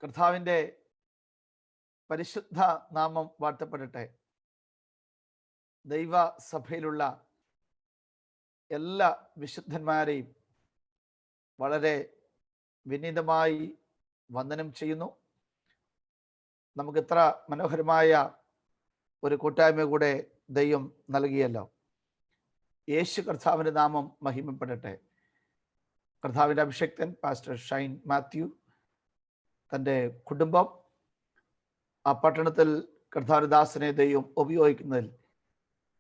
കർത്താവിൻ്റെ പരിശുദ്ധ നാമം വാഴ്ത്തപ്പെടട്ടെ. ദൈവസഭയിലുള്ള എല്ലാ വിശുദ്ധന്മാരെയും വളരെ വിനീതമായി വന്ദനം ചെയ്യുന്നു. നമുക്കിത്ര മനോഹരമായ ഒരു കൂട്ടായ്മ കൂടെ ദൈവം നൽകിയല്ലോ. യേശു കർത്താവിൻ്റെ നാമം മഹിമപ്പെടട്ടെ. കർത്താവിൻ്റെ അഭിഷക്തൻ പാസ്റ്റർ ഷൈൻ മാത്യു, തൻ്റെ കുടുംബം, ആ പട്ടണത്തിൽ കർത്താവിദാസനെ ദൈവം ഉപയോഗിക്കുന്നതിൽ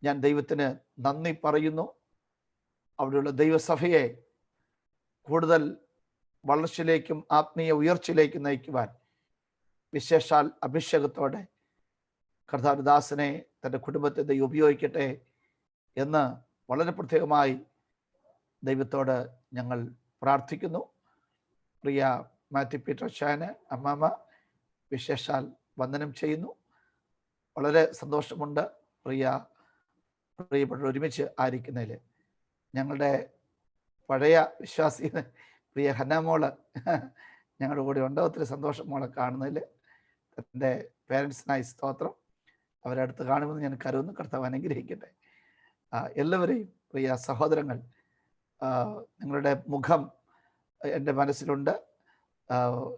ഞാൻ ദൈവത്തിന് നന്ദി പറയുന്നു. അവിടെയുള്ള ദൈവസഭയെ കൂടുതൽ വളർച്ചയിലേക്കും ആത്മീയ ഉയർച്ചയിലേക്കും നയിക്കുവാൻ വിശേഷാൽ അഭിഷേകത്തോടെ കർത്താവിദാസനെ, തൻ്റെ കുടുംബത്തെ ദൈവം ഉപയോഗിക്കട്ടെ എന്ന് വളരെ പ്രത്യേകമായി ദൈവത്തോട് ഞങ്ങൾ പ്രാർത്ഥിക്കുന്നു. പ്രിയ മാത്യു പീറ്റർ ഷാന് അമ്മാമ വിശേഷാൽ വന്ദനം ചെയ്യുന്നു. വളരെ സന്തോഷമുണ്ട് പ്രിയപ്പെട്ട ഒരുമിച്ച് ആയിരിക്കുന്നതിൽ. ഞങ്ങളുടെ പഴയ വിശ്വാസി പ്രിയ ഹന്നാമോള് ഞങ്ങളുടെ കൂടെ ഉണ്ട്. ഒത്തിരി സന്തോഷം മോളെ കാണുന്നതിൽ. എൻ്റെ പേരൻസിനായി സ്തോത്രം. അവരടുത്ത് കാണുമെന്ന് ഞാൻ കരുതുന്നു. കർത്താവ് അനുഗ്രഹിക്കട്ടെ എല്ലാവരെയും. പ്രിയ സഹോദരങ്ങൾ, നിങ്ങളുടെ മുഖം എൻ്റെ മനസ്സിലുണ്ട്.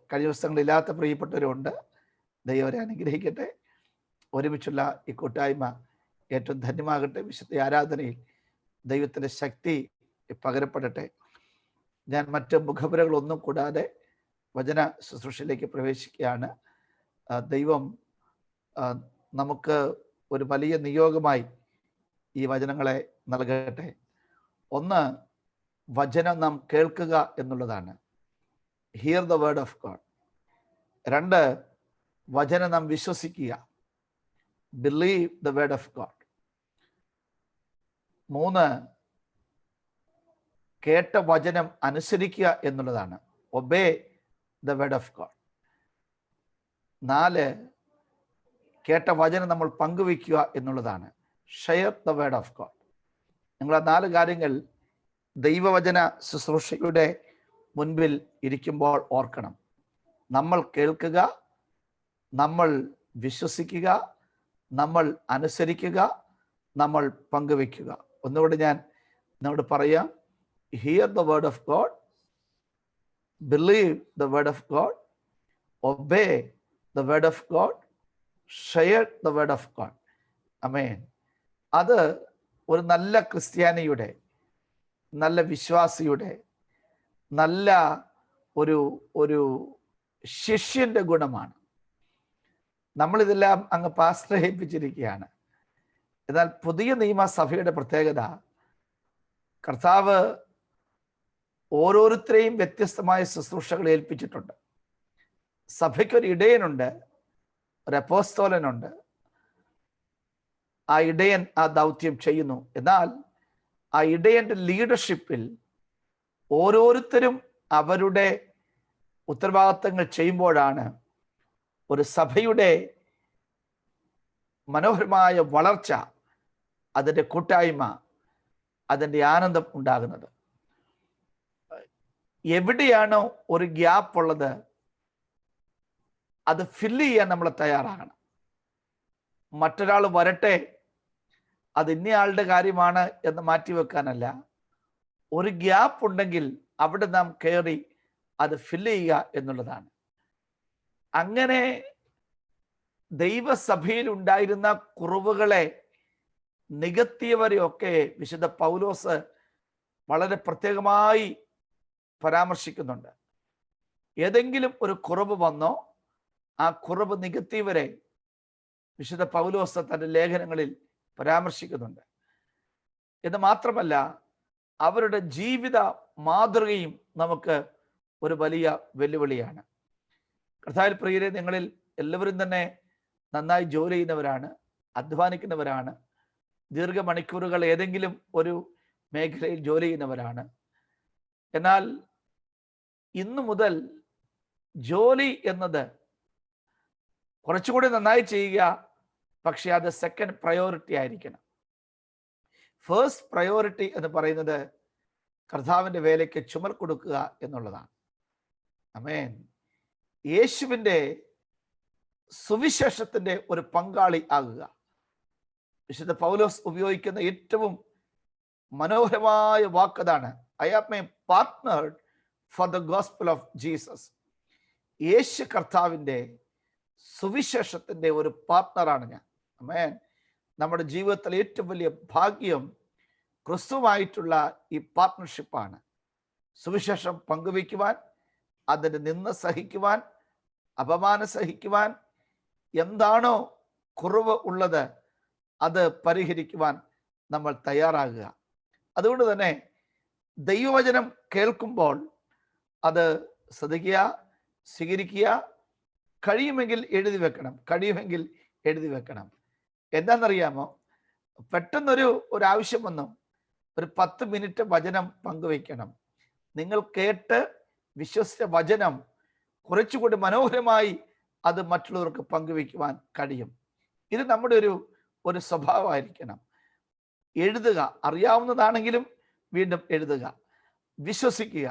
കഴിഞ്ഞ ദിവസങ്ങളില്ലാത്ത പ്രിയപ്പെട്ടവരുണ്ട്. ദൈവം അവരെ അനുഗ്രഹിക്കട്ടെ. ഒരുമിച്ചുള്ള ഈ കൂട്ടായ്മ ഏറ്റവും ധന്യമാകട്ടെ. വിശുദ്ധ ആരാധനയിൽ ദൈവത്തിൻ്റെ ശക്തി പകരപ്പെടട്ടെ. ഞാൻ മറ്റ് മുഖപുരകളൊന്നും കൂടാതെ വചന ശുശ്രൂഷയിലേക്ക് പ്രവേശിക്കുകയാണ്. ദൈവം നമുക്ക് ഒരു വലിയ നിയോഗമായി ഈ വചനങ്ങളെ നൽകട്ടെ. ഒന്ന്, വചനം നാം കേൾക്കുക എന്നുള്ളതാണ്. Here the word of God. രണ്ട്, വചനം നാം വിശ്വസിക്കുക. Believe the word of God. മൂന്ന്, കേട്ട വചനം അനുസരിക്കുക എന്നുള്ളതാണ്. Obey the word of God. നാല്, കേട്ട വചനം നമ്മൾ പങ്കുവയ്ക്കുക എന്നുള്ളതാണ്. Share the word of God. നിങ്ങൾ ആ നാല് കാര്യങ്ങൾ ദൈവവചന ശുശ്രൂഷയുടെ മുൻപിൽ ഇരിക്കുമ്പോൾ ഓർക്കണം. നമ്മൾ കേൾക്കുക, നമ്മൾ വിശ്വസിക്കുക, നമ്മൾ അനുസരിക്കുക, നമ്മൾ പങ്കുവയ്ക്കുക. ഒന്നുകൂടി ഞാൻ എന്നോട് പറയാം. Hear the word of God, believe the word of God, obey the word of God, share the word of God. Amen. അത് ഒരു നല്ല ക്രിസ്ത്യാനിയുടെ, നല്ല വിശ്വാസിയുടെ, നല്ല ഒരു ശിഷ്യന്റെ ഗുണമാണ്. നമ്മളിതെല്ലാം അങ്ങ് പാസ്റ്ററെ ഏൽപ്പിച്ചിരിക്കുകയാണ്. എന്നാൽ പുതിയ നിയമസഭയുടെ പ്രത്യേകത, കർത്താവ് ഓരോരുത്തരെയും വ്യത്യസ്തമായ ശുശ്രൂഷകൾ ഏൽപ്പിച്ചിട്ടുണ്ട്. സഭയ്ക്കൊരു ഇടയനുണ്ട്, ഒരു അപ്പോസ്തലനുണ്ട്. ആ ഇടയൻ ആ ദൗത്യം ചെയ്യുന്നു. എന്നാൽ ആ ഇടയന്റെ ലീഡർഷിപ്പിൽ ഓരോരുത്തരും അവരുടെ ഉത്തരവാദിത്തങ്ങൾ ചെയ്യുമ്പോഴാണ് ഒരു സഭയുടെ മനോഹരമായ വളർച്ച, അതിൻ്റെ കൂട്ടായ്മ, അതിൻ്റെ ആനന്ദം ഉണ്ടാകുന്നത്. എവിടെയാണോ ഒരു ഗ്യാപ്പ് ഉള്ളത് അത് ഫില്ല് ചെയ്യാൻ നമ്മൾ തയ്യാറാകണം. മറ്റൊരാൾ വരട്ടെ, അത് ഇന്നയാളുടെ കാര്യമാണ് എന്ന് മാറ്റിവെക്കാനല്ല. ഒരു ഗ്യാപ്പ് ഉണ്ടെങ്കിൽ അവിടെ നാം കയറി അത് ഫില്ല് ചെയ്യുക എന്നുള്ളതാണ്. അങ്ങനെ ദൈവസഭയിൽ ഉണ്ടായിരുന്ന കുറവുകളെ നികത്തിയവരെയൊക്കെ വിശുദ്ധ പൗലോസ് വളരെ പ്രത്യേകമായി പരാമർശിക്കുന്നുണ്ട്. ഏതെങ്കിലും ഒരു കുറവ് വന്നോ, ആ കുറവ് നികത്തിയവരെ വിശുദ്ധ പൗലോസ് തൻ്റെ ലേഖനങ്ങളിൽ പരാമർശിക്കുന്നുണ്ട്. എന്ന് മാത്രമല്ല, അവരുടെ ജീവിത മാതൃകയും നമുക്ക് ഒരു വലിയ വെല്ലുവിളിയാണ്. കർത്താവിൽ പ്രിയരെ, നിങ്ങളിൽ എല്ലാവരും തന്നെ നന്നായി ജോലി ചെയ്യുന്നവരാണ്, അധ്വാനിക്കുന്നവരാണ്, ദീർഘമണിക്കൂറുകൾ ഏതെങ്കിലും ഒരു മേഖലയിൽ ജോലി ചെയ്യുന്നവരാണ്. എന്നാൽ ഇന്നു മുതൽ ജോലി എന്നത് കുറച്ചുകൂടി നന്നായി ചെയ്യുക, പക്ഷെ അത് സെക്കൻഡ് പ്രയോറിറ്റി ആയിരിക്കണം. ഫസ്റ്റ് പ്രയോറിറ്റി എന്ന് പറയുന്നത് കർത്താവിൻ്റെ വേലയ്ക്ക് ചുമൽ കൊടുക്കുക എന്നുള്ളതാണ്. ആമേൻ. യേശുവിൻ്റെ സുവിശേഷത്തിൻ്റെ ഒരു പങ്കാളി ആകുക. വിശുദ്ധ പൗലോസ് ഉപയോഗിക്കുന്ന ഏറ്റവും മനോഹരമായ വാക്കതാണ്, I am a partner for the gospel of Jesus. യേശു കർത്താവിൻ്റെ സുവിശേഷത്തിൻ്റെ ഒരു പാർട്ട്ണറാണ് ഞാൻ. ആമേൻ. നമ്മുടെ ജീവിതത്തിലെ ഏറ്റവും വലിയ ഭാഗ്യം ക്രിസ്തുവായിട്ടുള്ള ഈ പാർട്ട്ണർഷിപ്പാണ്. സുവിശേഷം പങ്കുവയ്ക്കുവാൻ, അതിന് നിന്ന് സഹിക്കുവാൻ, അപമാനം സഹിക്കുവാൻ, എന്താണോ കുറവ് ഉള്ളത് അത് പരിഹരിക്കുവാൻ നമ്മൾ തയ്യാറാകുക. അതുകൊണ്ട് തന്നെ ദൈവവചനം കേൾക്കുമ്പോൾ അത് ശ്രദ്ധിക്കുക, സ്വീകരിക്കുക, കഴിയുമെങ്കിൽ എഴുതി വെക്കണം. എന്താണെന്നറിയാമോ? പെട്ടെന്നൊരു ആവശ്യം വന്നു, ഒരു 10 മിനിറ്റ് വചനം പങ്കുവയ്ക്കണം. നിങ്ങൾ കേട്ട് വിശ്വസിച്ച വചനം കുറച്ചുകൂടി മനോഹരമായി അത് മറ്റുള്ളവർക്ക് പങ്കുവയ്ക്കുവാൻ കഴിയും. ഇത് നമ്മുടെ ഒരു സ്വഭാവമായിരിക്കണം. എഴുതുക, അറിയാവുന്നതാണെങ്കിലും വീണ്ടും എഴുതുക, വിശ്വസിക്കുക,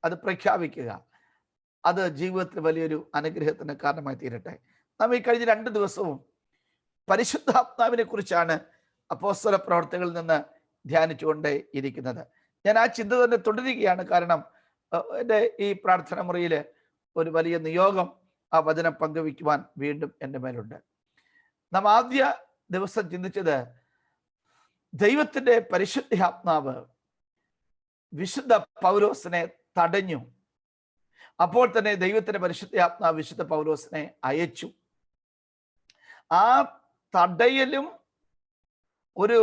അത് പ്രഖ്യാപിക്കുക. അത് ജീവിതത്തിൽ വലിയൊരു അനുഗ്രഹത്തിന് കാരണമായി തീരട്ടെ. നാം ഈ കഴിഞ്ഞ 2 ദിവസവും പരിശുദ്ധാത്മാവിനെ കുറിച്ചാണ് അപ്പോസ്തല പ്രവർത്തികളിൽ നിന്ന് ധ്യാനിച്ചുകൊണ്ടേ ഇരിക്കുന്നത്. ഞാൻ ആ ചിന്ത തന്നെ തുടരുകയാണ്. കാരണം എൻ്റെ ഈ പ്രാർത്ഥന മുറിയിൽ ഒരു വലിയ നിയോഗം ആ വചനം പങ്കുവയ്ക്കുവാൻ വീണ്ടും എൻ്റെ മേലുണ്ട്. നാം ആദ്യ ദിവസം ചിന്തിച്ചത് ദൈവത്തിൻ്റെ പരിശുദ്ധാത്മാവ് വിശുദ്ധ പൗലോസിനെ തടഞ്ഞു. അപ്പോൾ തന്നെ ദൈവത്തിന്റെ പരിശുദ്ധാത്മാവ് വിശുദ്ധ പൗലോസിനെ അയച്ചു. ആ തടയലും ഒരു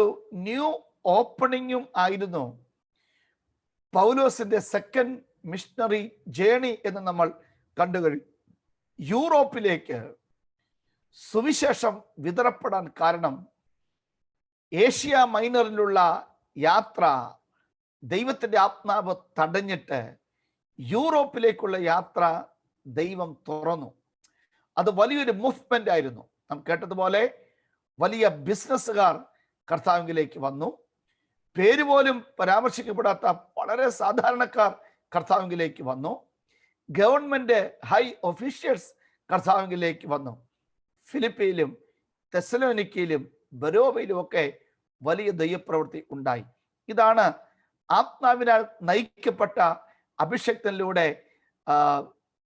ന്യൂ ഓപ്പണിങ്ങും ആയിരുന്നു പൗലോസിന്റെ സെക്കൻഡ് മിഷണറി ജേണി എന്ന് നമ്മൾ കണ്ടുകഴിഞ്ഞു. യൂറോപ്പിലേക്ക് സുവിശേഷം വിതറപ്പെടാൻ കാരണം ഏഷ്യ മൈനറിലുള്ള യാത്ര ദൈവത്തിന്റെ ആത്മാവ് തടഞ്ഞിട്ട് യൂറോപ്പിലേക്കുള്ള യാത്ര ദൈവം തുറന്നു. അത് വലിയൊരു മൂവ്മെന്റ് ആയിരുന്നു. നാം കേട്ടതുപോലെ വലിയ ബിസിനസ്സുകാർ കർത്താവിലേക്ക് വന്നു. പേര് പോലും പരാമർശിക്കപ്പെടാത്ത വളരെ സാധാരണക്കാർ കർത്താവിലേക്ക് വന്നു. ഗവൺമെന്റ് ഹൈ ഒഫീഷ്യൽസ് കർത്താവിലേക്ക് വന്നു. ഫിലിപ്പിയിലും തെസ്സലോനിക്കയിലും ബരോവയിലും ഒക്കെ വലിയ ദൈവപ്രവൃത്തി ഉണ്ടായി. ഇതാണ് ആത്മാവിനാൽ നയിക്കപ്പെട്ട അഭിഷേകത്തിലൂടെ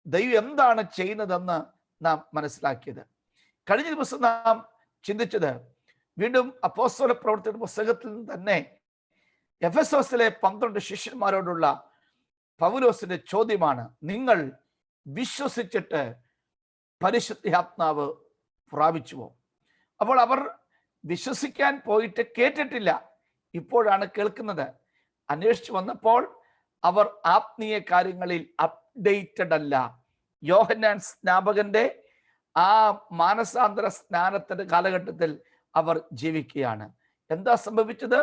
ദൈവം എന്താണ് ചെയ്യുന്നതെന്ന് നാം മനസ്സിലാക്കിയത്. കഴിഞ്ഞ ദിവസം നാം ചിന്തിച്ചത് വീണ്ടും അപ്പോസ്തല പ്രവർത്തിയുടെ പുസ്തകത്തിൽ നിന്ന് തന്നെ എഫെസോസിലെ 12 ശിഷ്യന്മാരോടുള്ള പൗലോസിന്റെ ചോദ്യമാണ്, നിങ്ങൾ വിശ്വസിച്ചിട്ട് പരിശുദ്ധാത്മാവ് പ്രാപിച്ചുവോ? അപ്പോൾ അവർ വിശ്വസിക്കാൻ പോയിട്ട് കേട്ടിട്ടില്ല, ഇപ്പോഴാണ് കേൾക്കുന്നത്. അന്വേഷിച്ചു വന്നപ്പോൾ അവർ ആത്മീയ കാര്യങ്ങളിൽ അപ്ഡേറ്റഡ് അല്ല. യോഹന്നാൻ സ്നാപകന്റെ ആ മാനസാന്തര സ്നാനത്തിന്റെ കാലഘട്ടത്തിൽ അവർ ജീവിക്കുകയാണ്. എന്താ സംഭവിച്ചത്?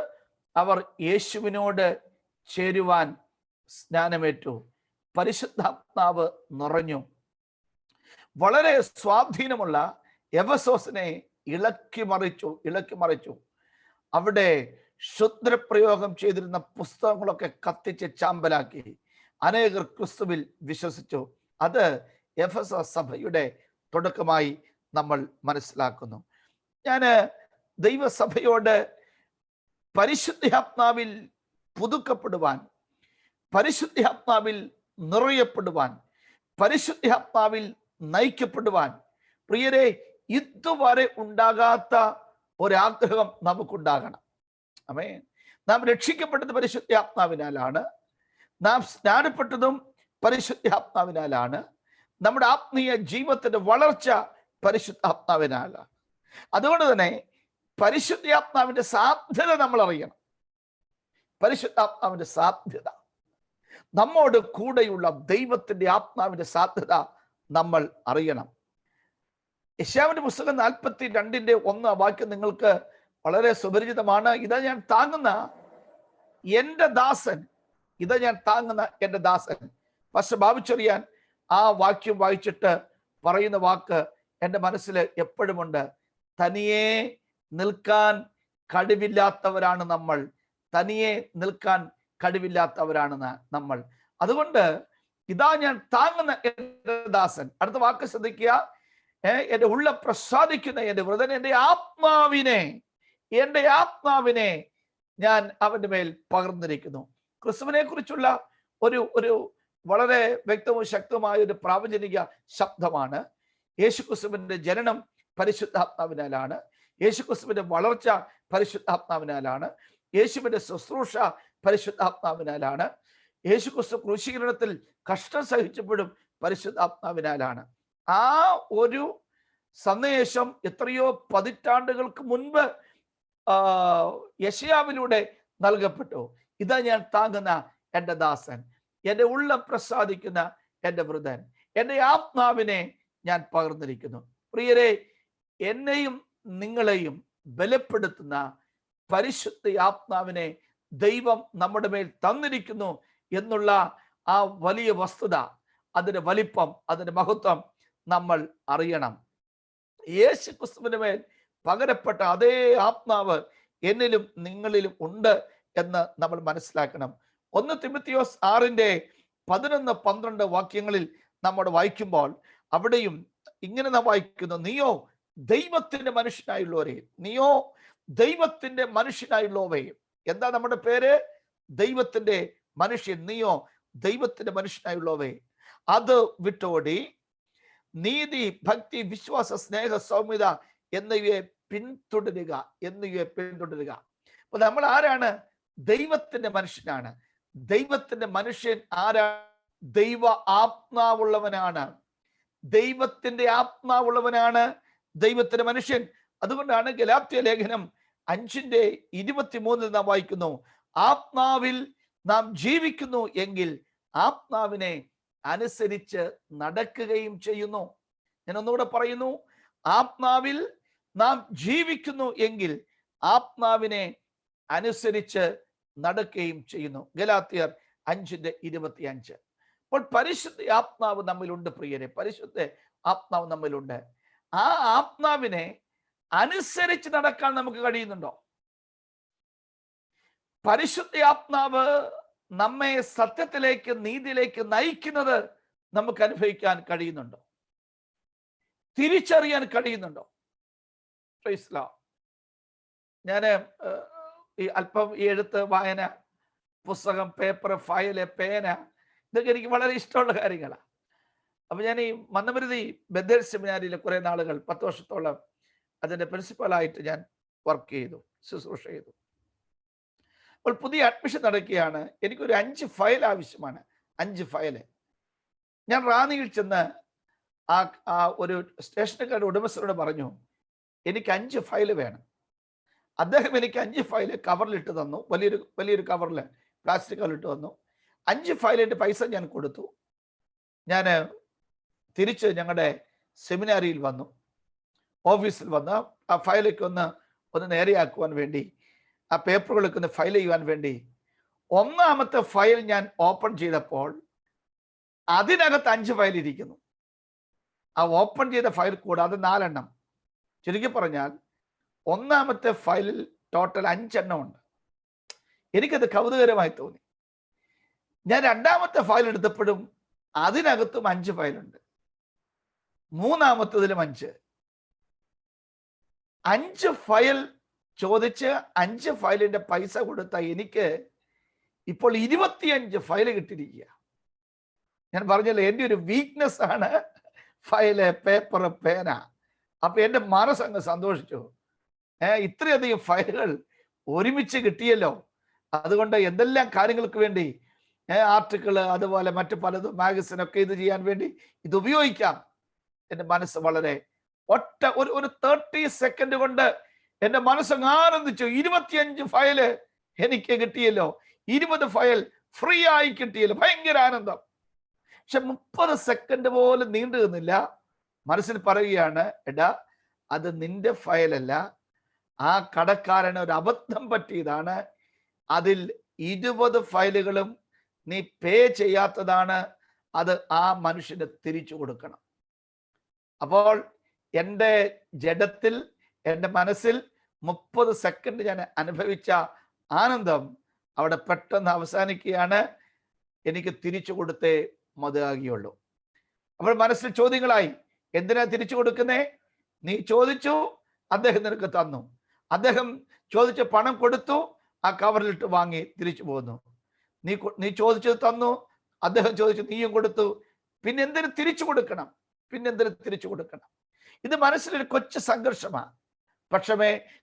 അവർ യേശുവിനോട് ചേരുവാൻ സ്നാനമേറ്റു, പരിശുദ്ധാത്മാവ് നിറഞ്ഞു. വളരെ സ്വാധീനമുള്ള എഫെസോസിനെ ഇളക്കി മറിച്ചു. അവിടെ ക്ഷുദ്രപ്രയോഗം ചെയ്തിരുന്ന പുസ്തകങ്ങളൊക്കെ കത്തിച്ച് ചാമ്പലാക്കി. അനേകർ ക്രിസ്തുവിൽ വിശ്വസിച്ചു. അത് എഫെസോസ് സഭയുടെ തുടക്കമായി നമ്മൾ മനസ്സിലാക്കുന്നു. ഞാൻ ദൈവസഭയോട് പരിശുദ്ധാത്മാവിൽ പുതുക്കപ്പെടുവാൻ, പരിശുദ്ധാത്മാവിൽ നിറയപ്പെടുവാൻ, പരിശുദ്ധാത്മാവിൽ നയിക്കപ്പെടുവാൻ, പ്രിയരെ, ഇതുവരെ ഉണ്ടാകാത്ത ഒരാഗ്രഹം നമുക്കുണ്ടാകണം. ആമേൻ. നാം രക്ഷിക്കപ്പെട്ടത് പരിശുദ്ധാത്മാവിനാലാണ്. നാം സ്നാനപ്പെട്ടതും പരിശുദ്ധാത്മാവിനാലാണ്. നമ്മുടെ ആത്മീയ ജീവിതത്തിന്റെ വളർച്ച പരിശുദ്ധാത്മാവിനാലാണ്. അതുകൊണ്ട് തന്നെ പരിശുദ്ധാത്മാവിന്റെ സാധ്യത നമ്മൾ അറിയണം. പരിശുദ്ധാത്മാവിന്റെ സാധ്യത, നമ്മോട് കൂടെയുള്ള ദൈവത്തിന്റെ ആത്മാവിന്റെ സാധ്യത നമ്മൾ അറിയണം. യെശയ്യാവിന്റെ പുസ്തകം 42:1 വാക്യം നിങ്ങൾക്ക് വളരെ സുപരിചിതമാണ്. ഇതാ ഞാൻ താങ്ങുന്ന എൻ്റെ ദാസൻ, പക്ഷെ ഭാവിച്ചറിയാൻ ആ വാക്യം വായിച്ചിട്ട് പറയുന്ന വാക്ക് എൻ്റെ മനസ്സിൽ എപ്പോഴുമുണ്ട്. തനിയെ നിൽക്കാൻ കഴിവില്ലാത്തവരാണ് നമ്മൾ. അതുകൊണ്ട് ഇതാ ഞാൻ താങ്ങുന്ന എന്റെ ദാസൻ. അടുത്ത വാക്ക് ശ്രദ്ധിക്കുക. എന്റെ ഉള്ള പ്രസാദിക്കുന്ന എന്റെ വൃതൻ എൻ്റെ ആത്മാവിനെ ഞാൻ അവന്റെ മേൽ പകർന്നിരിക്കുന്നു. ക്രിസ്തുവിനെ കുറിച്ചുള്ള ഒരു വളരെ വ്യക്തവും ശക്തമായ ഒരു പ്രാവചനിക ശബ്ദമാണ്. യേശുക്രിസ്തുവിന്റെ ജനനം പരിശുദ്ധാത്മാവിനാലാണ്. യേശുക്രിസ്തുവിന്റെ വളർച്ച പരിശുദ്ധാത്മാവിനാലാണ്. യേശുവിന്റെ ശുശ്രൂഷ പരിശുദ്ധാത്മാവിനാലാണ്. യേശുക്രിസ്തു ക്രൂശീകരണത്തിൽ കഷ്ടം സഹിച്ചപ്പോഴും പരിശുദ്ധാത്മാവിനാലാണ്. ആ ഒരു സന്ദേശം എത്രയോ പതിറ്റാണ്ടുകൾക്ക് മുൻപ് യെശയ്യാവിലൂടെ നൽകപ്പെട്ടു. ഇതാ ഞാൻ താങ്ങുന്ന എൻ്റെ ദാസൻ, എൻ്റെ ഉള്ളം പ്രസാദിക്കുന്ന എൻ്റെ വൃതൻ, എൻ്റെ ആത്മാവിനെ ഞാൻ പകർന്നിരിക്കുന്നു. പ്രിയരെ, എന്നെയും നിങ്ങളെയും ബലപ്പെടുത്തുന്ന പരിശുദ്ധ ആത്മാവിനെ ദൈവം നമ്മുടെ മേൽ തന്നിരിക്കുന്നു എന്നുള്ള ആ വലിയ വസ്തുത, അതിന്റെ വലിപ്പം, അതിന്റെ മഹത്വം നമ്മൾ അറിയണം. യേശു ക്രിസ്തുവിന്റെ മേൽ പകരപ്പെട്ട അതേ ആത്മാവ് എന്നിലും നിങ്ങളിലും ഉണ്ട് എന്ന് നമ്മൾ മനസ്സിലാക്കണം. 1 തിമോഥെയോസ് 6:11-12 വാക്യങ്ങളിൽ നമ്മൾ വായിക്കുമ്പോൾ അവിടെയും ഇങ്ങനെ നാം വായിക്കുന്നു, നീയോ ദൈവത്തിന്റെ മനുഷ്യനായുള്ളവേ. എന്താ നമ്മുടെ പേര്? ദൈവത്തിന്റെ മനുഷ്യൻ. നീയോ ദൈവത്തിന്റെ മനുഷ്യനായുള്ളവേ, അത് വിട്ടോടി നീതി, ഭക്തി, വിശ്വാസ, സ്നേഹ, സൗമ്യത എന്നിവയെ പിന്തുടരുക. അപ്പൊ നമ്മൾ ആരാണ്? ദൈവത്തിന്റെ മനുഷ്യനാണ്. ദൈവത്തിന്റെ മനുഷ്യൻ ആരാണ്? ദൈവ ആത്മാവുള്ളവനാണ്. ദൈവത്തിന്റെ മനുഷ്യൻ. അതുകൊണ്ടാണ് ഗലാത്യ ലേഖനം 5:23 നാം വായിക്കുന്നു, ആത്മാവിൽ നാം ജീവിക്കുന്നു എങ്കിൽ ആത്മാവിനെ അനുസരിച്ച് നടക്കുകയും ചെയ്യുന്നു. ഞാൻ ഒന്നുകൂടെ പറയുന്നു, ആത്മാവിൽ നാം ജീവിക്കുന്നു എങ്കിൽ ആത്മാവിനെ അനുസരിച്ച് നടക്കുകയും ചെയ്യുന്നു. ഗലാത്യർ 5:25. അപ്പോൾ പരിശുദ്ധ ആത്മാവ് നമ്മിലുണ്ട് പ്രിയരെ, പരിശുദ്ധ ആത്മാവ് നമ്മിലുണ്ട്. ആ ആത്മാവിനെ അനുസരിച്ച് നടക്കാൻ നമുക്ക് കഴിയുന്നുണ്ടോ? പരിശുദ്ധ ആത്മാവ് നമ്മെ സത്യത്തിലേക്ക്, നീതിയിലേക്ക് നയിക്കുന്നത് നമുക്ക് അനുഭവിക്കാൻ കഴിയുന്നുണ്ടോ? തിരിച്ചറിയാൻ കഴിയുന്നുണ്ടോ? ഞാൻ അല്പം ഈ എഴുത്ത്, വായന, പുസ്തകം, പേപ്പർ, ഫയല്, പേന, ഇതൊക്കെ എനിക്ക് വളരെ ഇഷ്ടമുള്ള കാര്യങ്ങളാണ്. അപ്പൊ ഞാൻ ഈ മന്ദമരുതി ബദേൽ സെമിനാരിയിൽ കുറെ നാളുകൾ, 10 വർഷത്തോളം അതിന്റെ പ്രിൻസിപ്പലായിട്ട് ഞാൻ വർക്ക് ചെയ്തു, ശുശ്രൂഷ ചെയ്തു. അപ്പോൾ പുതിയ അഡ്മിഷൻ നടക്കുകയാണ്. എനിക്കൊരു 5 ഫയൽ ആവശ്യമാണ്. 5 ഫയല്. ഞാൻ റാന്നിയിൽ ചെന്ന് ആ ഒരു സ്റ്റേഷനക്കാരുടെ ഉടമസ്ഥരോട് പറഞ്ഞു, എനിക്ക് 5 ഫയല് വേണം. അദ്ദേഹം എനിക്ക് 5 ഫയല് കവറിലിട്ട് തന്നു. വലിയൊരു കവറിൽ, പ്ലാസ്റ്റിക് കവറിലിട്ട് തന്നു. 5 ഫയലിന്റെ പൈസ ഞാൻ കൊടുത്തു. ഞാൻ തിരിച്ച് ഞങ്ങളുടെ സെമിനാരിയിൽ വന്നു, ഓഫീസിൽ വന്ന് ആ ഫയലൊക്കെ ഒന്ന് നേരെയാക്കുവാൻ വേണ്ടി, ആ പേപ്പറുകളൊക്കെ ഒന്ന് ഫയൽ ചെയ്യുവാൻ വേണ്ടി 1ാമത്തെ ഫയൽ ഞാൻ ഓപ്പൺ ചെയ്തപ്പോൾ അതിനകത്ത് 5 ഫയൽ ഇരിക്കുന്നു. ആ ഓപ്പൺ ചെയ്ത ഫയൽ കൂടാതെ 4 എണ്ണം. ചുരുക്കി പറഞ്ഞാൽ 1ാമത്തെ ഫയലിൽ ടോട്ടൽ 5 എണ്ണം ഉണ്ട്. എനിക്കത് കൗതുകരമായി തോന്നി. ഞാൻ 2ാമത്തെ ഫയൽ എടുത്തപ്പോഴും അതിനകത്തും 5 ഫയലുണ്ട്. 3ാമത്തതിലും 5 ഫയൽ ചോദിച്ച് 5 ഫയലിന്റെ പൈസ കൊടുത്ത എനിക്ക് ഇപ്പോൾ 25 ഫയൽ കിട്ടിയിരിക്കുക. ഞാൻ പറഞ്ഞല്ലോ, എൻ്റെ ഒരു വീക്ക്നെസ് ആണ് ഫയല്, പേപ്പർ, പേന. അപ്പൊ എൻ്റെ മനസ്സങ്ങ് സന്തോഷിച്ചു. ഇത്രയധികം ഫയലുകൾ ഒരുമിച്ച് കിട്ടിയല്ലോ. അതുകൊണ്ട് എന്തെല്ലാം കാര്യങ്ങൾക്ക് വേണ്ടി, ആർട്ടിക്കിള്, അതുപോലെ മറ്റു പലതും, മാഗസിനൊക്കെ ഇത് ചെയ്യാൻ വേണ്ടി ഇത് ഉപയോഗിക്കാം. എൻ്റെ മനസ്സ് വളരെ ഒരു 30 സെക്കൻഡ് കൊണ്ട് എൻ്റെ മനസ്സങ്ങ് ആനന്ദിച്ചു. 25 ഫയല് എനിക്ക് കിട്ടിയല്ലോ, 20 ഫയൽ ഫ്രീ ആയി കിട്ടിയല്ലോ, ഭയങ്കര ആനന്ദം. പക്ഷെ 30 സെക്കൻഡ് പോലും നീണ്ടു നിന്നില്ല. മനസ്സിൽ പറയുകയാണ്, എടാ അത് നിന്റെ ഫയലല്ല, ആ കടക്കാരന് ഒരു അബദ്ധം പറ്റിയതാണ്. അതിൽ 20 ഫയലുകളും നീ പേ ചെയ്യാത്തതാണ്. അത് ആ മനുഷ്യന് തിരിച്ചു കൊടുക്കണം. അപ്പോൾ എൻ്റെ ജഡത്തിൽ, എൻ്റെ മനസ്സിൽ 30 സെക്കൻഡ് ഞാൻ അനുഭവിച്ച ആനന്ദം അവിടെ പെട്ടെന്ന് അവസാനിക്കുകയാണ്. എനിക്ക് തിരിച്ചു കൊടുത്തേ മതിയാകുകയുള്ളൂ. അപ്പോൾ മനസ്സിൽ ചോദ്യങ്ങളായി. എന്തിനാ തിരിച്ചു കൊടുക്കുന്നേ? നീ ചോദിച്ചു, അദ്ദേഹം നിനക്ക് തന്നു. അദ്ദേഹം ചോദിച്ച പണം കൊടുത്തു, ആ കവറിലിട്ട് വാങ്ങി തിരിച്ചു പോന്നു. നീ ചോദിച്ചത് തന്നു, അദ്ദേഹം ചോദിച്ചു, നീയും കൊടുത്തു. പിന്നെ എന്തിനു തിരിച്ചു കൊടുക്കണം? തിരിച്ചു കൊടുക്കണം? ഇത് മനസ്സിലൊരു കൊച്ചു സംഘർഷമാണ്. പക്ഷേ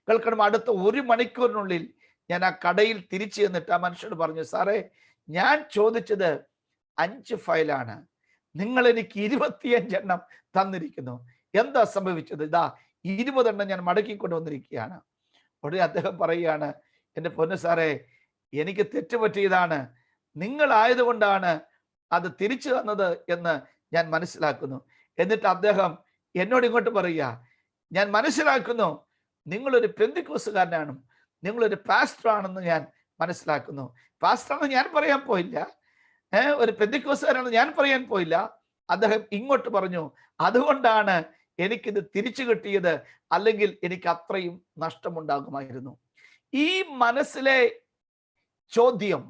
കേൾക്കണം, അടുത്ത 1 മണിക്കൂറിനുള്ളിൽ ഞാൻ ആ കടയിൽ തിരിച്ചു ചെന്നിട്ട് ആ മനുഷ്യനോട് പറഞ്ഞു, സാറേ, ഞാൻ ചോദിച്ചത് 5 ഫയലാണ്, നിങ്ങൾ എനിക്ക് 25 എണ്ണം തന്നിരിക്കുന്നു. എന്താ സംഭവിച്ചത്? ഇതാ 20 എണ്ണം ഞാൻ മടക്കി കൊണ്ടുവന്നിരിക്കുകയാണ്. ഉടനെ അദ്ദേഹം പറയുകയാണ്, എൻ്റെ പൊന്നു സാറേ, എനിക്ക് തെറ്റുപറ്റിയതാണ്, നിങ്ങളായതുകൊണ്ടാണ് അത് തിരിച്ചു തന്നത് എന്ന് ഞാൻ മനസ്സിലാക്കുന്നു. എന്നിട്ട് അദ്ദേഹം എന്നോട് ഇങ്ങോട്ട് പറയുക, ഞാൻ മനസ്സിലാക്കുന്നു നിങ്ങളൊരു പെന്തിക്കോസുകാരനാണ്, നിങ്ങളൊരു പാസ്റ്റർ ആണെന്ന് ഞാൻ മനസ്സിലാക്കുന്നു. പാസ്റ്ററാണെന്ന് ഞാൻ പറയാൻ പോയില്ല, ഒരു പെന്തിക്കോസുകാരാണെന്ന് ഞാൻ പറയാൻ പോയില്ല. അദ്ദേഹം ഇങ്ങോട്ട് പറഞ്ഞു, അതുകൊണ്ടാണ് എനിക്കിത് തിരിച്ചു കിട്ടിയത്, അല്ലെങ്കിൽ എനിക്ക് അത്രയും നഷ്ടമുണ്ടാകുമായിരുന്നു. ഈ മനസ്സിലെ ചോദ്യം